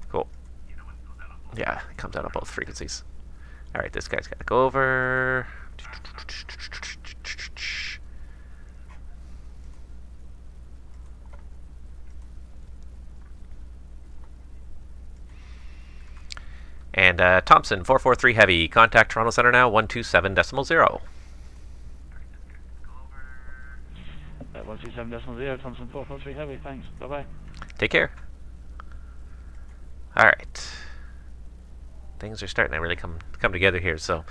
A: Cool. Yeah, it comes out on both frequencies. Alright, this guy's got to go over. And Thompson, 443 Heavy, contact Toronto Center now, 127.0.
B: 127.0, Thompson 443 Heavy, thanks, bye-bye.
A: Take care. Alright. Things are starting to really come together here, so...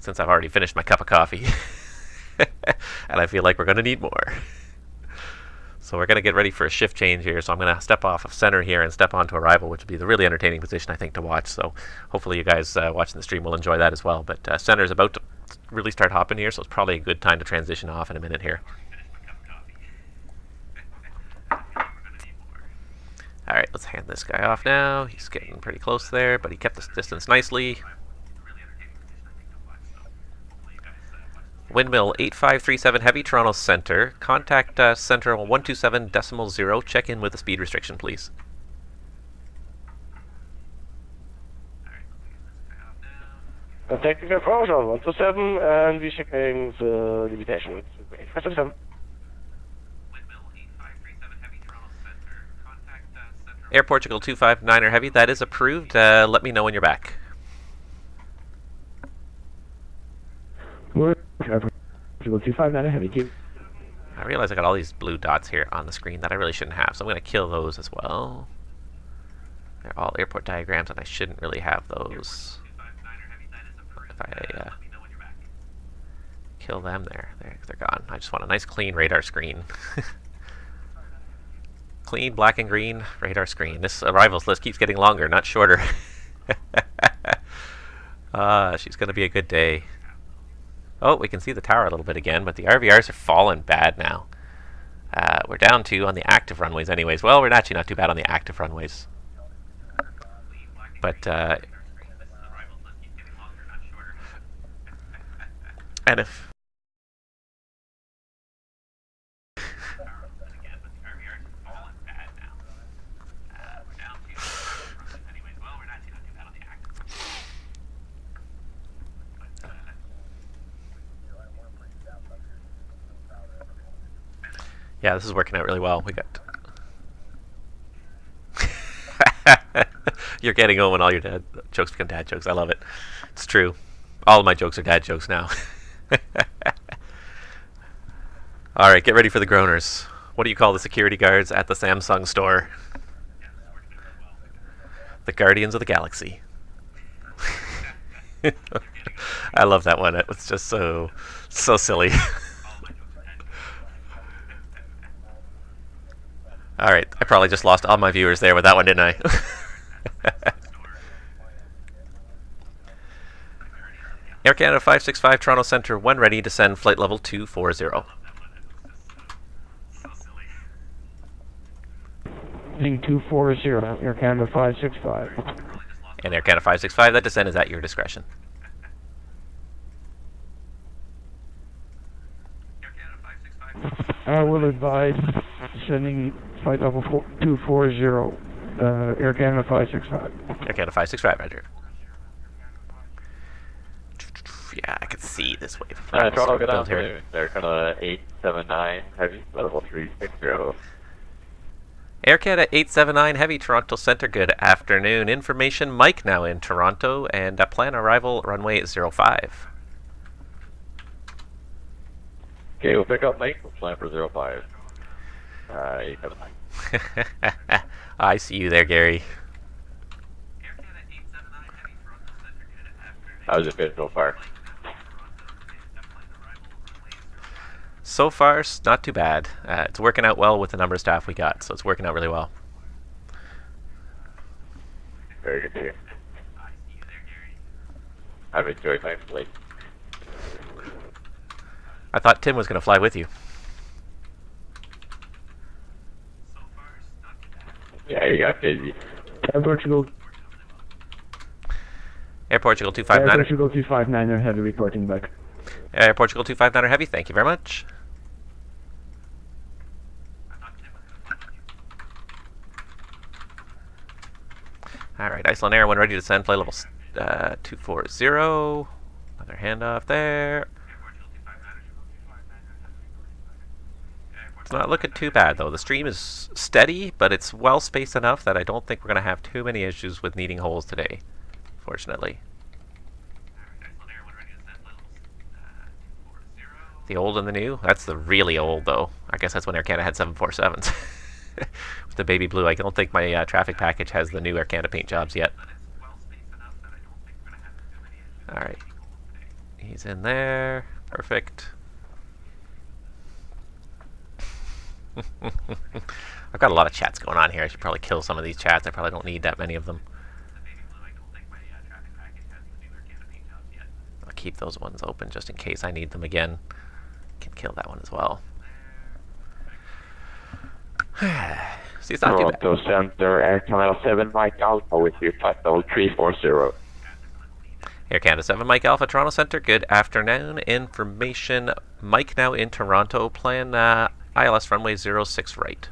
A: Since I've already finished my cup of coffee. And I feel like we're going to need more. So we're going to get ready for a shift change here. So I'm going to step off of center here and step onto arrival, which will be the really entertaining position, I think, to watch. So hopefully you guys watching the stream will enjoy that as well. But center is about to really start hopping here, so it's probably a good time to transition off in a minute here. Alright, let's hand this guy off now. He's getting pretty close there, but he kept this distance nicely. Windmill 8537 Heavy, Toronto Center. Contact Center 127.0. Check in with the speed restriction, please.
C: Contacting approach on 127 and we're checking the limitation. 8537.
A: Air Portugal 259er Heavy, that is approved. Let me know when you're back.
F: Air Portugal 259er Heavy.
A: I realize I got all these blue dots here on the screen that I really shouldn't have, so I'm going to kill those as well. They're all airport diagrams, and I shouldn't really have those. If I kill them, they're gone. I just want a nice clean radar screen. Clean black and green radar screen. This arrivals list keeps getting longer, not shorter. She's going to be a good day. Oh, we can see the tower a little bit again, but the RVRs are falling bad now. We're down to on the active runways anyways. Well, we're actually not too bad on the active runways. But, and if... Yeah, this is working out really well. We got... You're getting home and all your dad jokes become dad jokes. I love it. It's true. All of my jokes are dad jokes now. All right, get ready for the groaners. What do you call the security guards at the Samsung store? The Guardians of the Galaxy. I love that one. It was just so silly. All right, I probably just lost all my viewers there with that one, didn't I? Air Canada 565 Toronto Centre, when ready, descend flight level 240.
F: Heading 240, Air Canada 565.
A: And Air Canada 565, that descent is at your discretion.
F: I will advise sending flight level 240, Air Canada 565.
A: Air Canada 565, Roger. Yeah, I can see this wave.
B: Toronto, good afternoon. Air Canada 879, heavy, level 360.
A: Air Canada 879 Heavy, Toronto Centre, good afternoon. Information, Mike now in Toronto, and plan arrival runway 05.
B: Okay, we'll pick up Mike. We'll plan for 05. 879.
A: I see you there, Gary.
B: How's it been so far?
A: So far, not too bad. It's working out well with the number of staff we got, so it's working out really well.
B: Very good to hear. I've enjoyed my flight.
A: I thought Tim was going to fly with you.
B: Yeah, you got busy.
F: Air Portugal.
A: Air Portugal
F: Air
A: 259er.
F: Portugal 259er heavy reporting back.
A: Air Portugal 259er Heavy, thank you very much. Alright, Iceland Air, when ready to send, flight level 240. Another handoff there. It's not looking too bad though. The stream is steady, but it's well spaced enough that I don't think we're going to have too many issues with needing holes today, fortunately. The old and the new? That's the really old though. I guess that's when Air Canada had 747s. With the baby blue, I don't think my traffic package has the new Air Canada paint jobs yet. Alright. He's in there. Perfect. I've got a lot of chats going on here. I should probably kill some of these chats. I probably don't need that many of them. I'll keep those ones open just in case I need them again. Can kill that one as well. See, it's not too bad.
E: Toronto Center, Air Canada 7 Mike Alpha with you, flight level 340.
A: Air Canada 7 Mike Alpha, Toronto Centre, good afternoon. Information, Mike now in Toronto, plan ILS runway 06 right.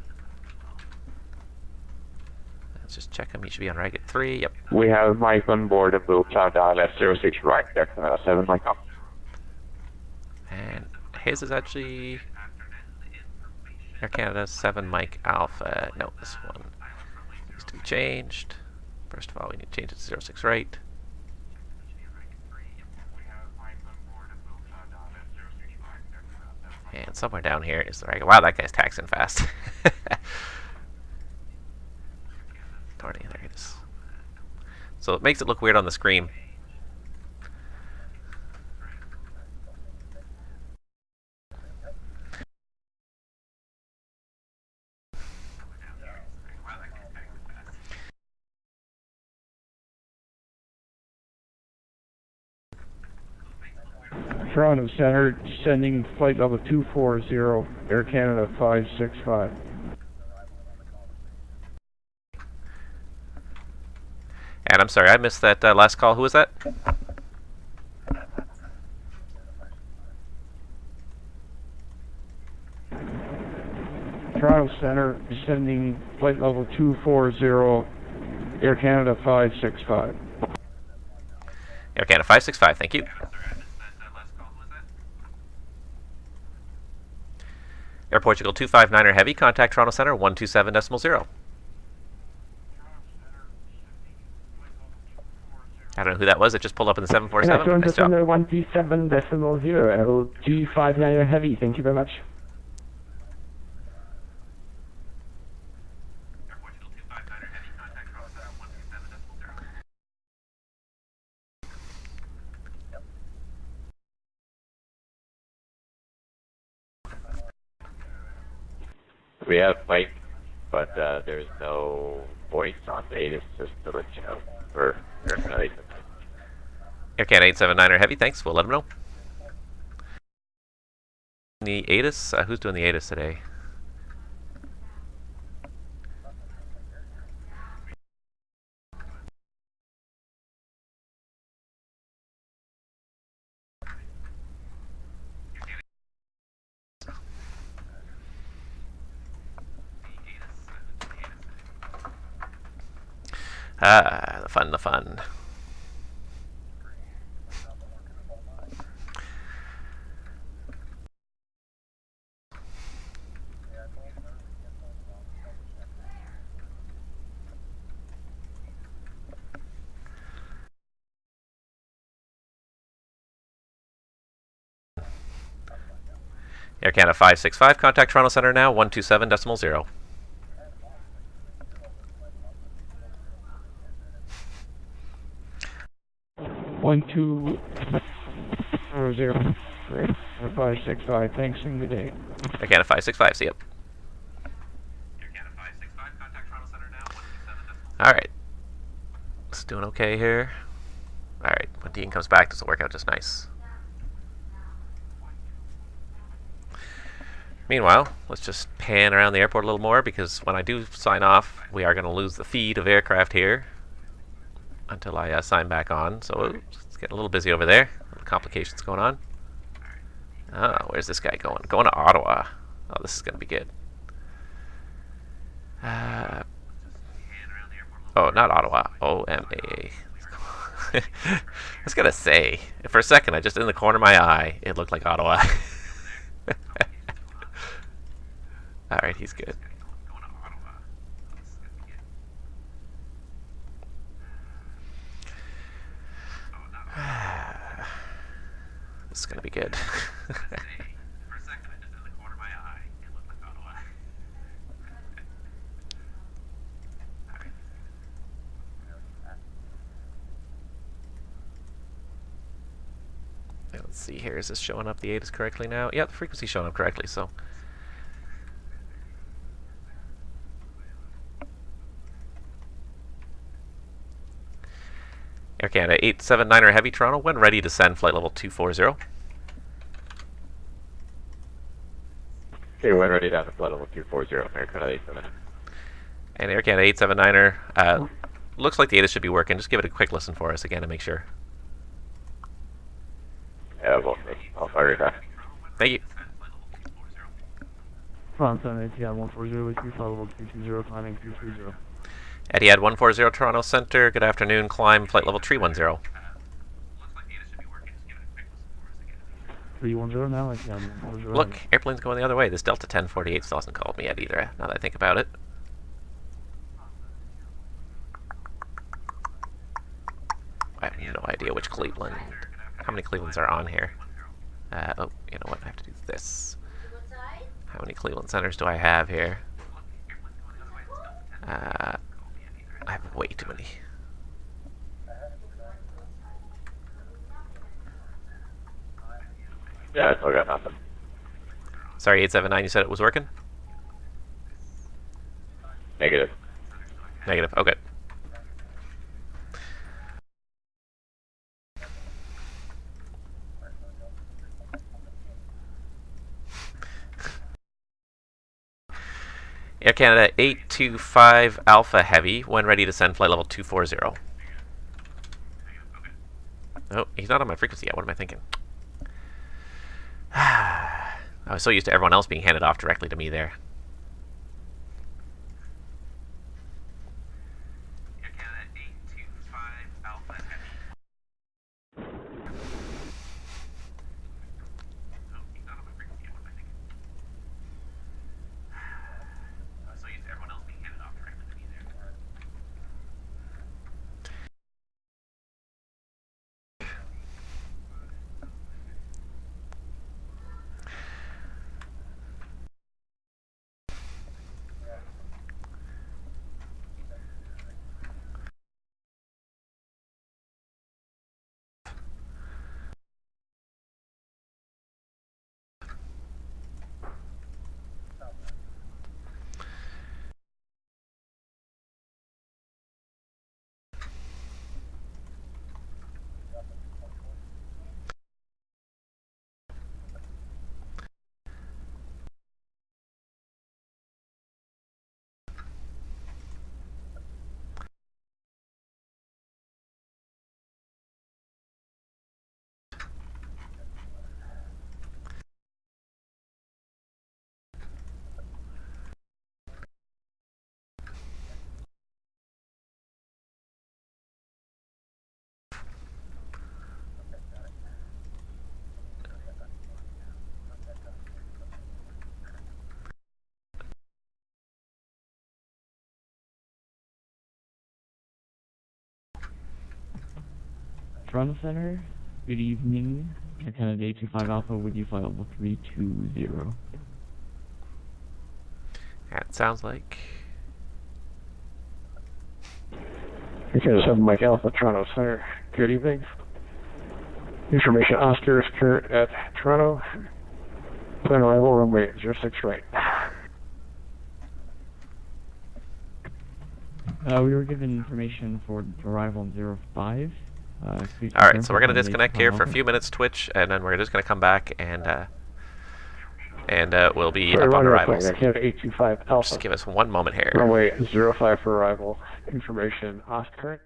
A: Let's just check him, he should be on Ragged 3, yep.
E: We have Mike on board and Blue Cloud ILS 06 right, Air Canada 7 Mike Alpha.
A: And his is actually Air Canada 7 Mike Alpha. No, this one needs to be changed. First of all, we need to change it to 06 right. And somewhere down here is the Ragged. Wow, that guy's taxing fast. Darn it, there it is. So it makes it look weird on the screen.
F: Toronto Center, sending flight level 240, Air Canada 565.
A: And I'm sorry, I missed that last call. Who was that?
F: Toronto Center, sending flight level 240, Air Canada 565.
A: Air Canada 565, thank you. Air Portugal 259er Heavy, contact Toronto Center 127.0. I don't know who that was. It just pulled up in the 747.
F: Toronto
A: Nice job.
F: Center 127.0, L259er Heavy, thank you very much.
H: We have Mike, but there's no voice on the ATIS just to let you know for Air Canada 879.
A: Air Canada 879er Heavy, thanks. We'll let them know. The ATIS? Who's doing the ATIS today? Ah, the fun, the fun. Air Canada 565, contact Toronto Centre now, 127.0.
D: 565. Thanks and good day.
A: Air Canada 565, see ya. Alright. It's doing okay here. Alright, when Dean comes back, this will work out just nice. Meanwhile, let's just pan around the airport a little more, because when I do sign off, we are going to lose the feed of aircraft here until I sign back on. So it's getting a little busy over there. Complications going on. Oh, where's this guy going? Going to Ottawa. Oh, this is going to be good. Oh, not Ottawa. OMA. I was going to say, for a second, I just in the corner of my eye, it looked like Ottawa. Alright, he's good. This is going to be good. Let's see here. Is this showing up the ATIS correctly now? Yeah, the frequency's showing up correctly, so. Air Canada 879er Heavy Toronto, when ready to send flight level 240.
H: Okay, when ready down to flight level 240, Air Canada 879.
A: And Air Canada 879er, looks like the ATIS should be working. Just give it a quick listen for us again to make sure.
H: Yeah, well, I'll fire it back.
A: Thank you.
G: France on ATI 140 with you, flight level 220, climbing 230.
A: Etihad 140 Toronto Centre, good afternoon, climb flight level 310.
G: 310 now, ATI 140.
A: Look, airplane's going the other way. This Delta 1048 still hasn't called me yet either, now that I think about it. I have no idea which Cleveland. How many Clevelands are on here? Oh, you know what? I have to do this. How many Cleveland centers do I have here? I have way too many.
H: Yeah, I still got nothing.
A: Sorry, 879, you said it was working?
H: Negative.
A: Negative, okay. Air Canada 825 Alpha Heavy, when ready to send flight level 240. Oh, he's not on my frequency yet. What am I thinking? I was so used to everyone else being handed off directly to me there.
B: Toronto Center. Good evening. Air Canada 825 Alpha, would you fly level 320?
A: That sounds like.
C: Okay, 7 Mike Alpha, Toronto Center. Good evening. Information Oscar is current at Toronto. Plan arrival runway 06 right.
B: We were given information for arrival on 05.
A: Alright, so we're going to disconnect here for a few minutes, Twitch, and then we're just going to come back and we'll be up on arrivals.
C: Air Canada 825 Alpha.
A: Just give us one moment here.
C: Runway 05 for arrival. Information Oscar current.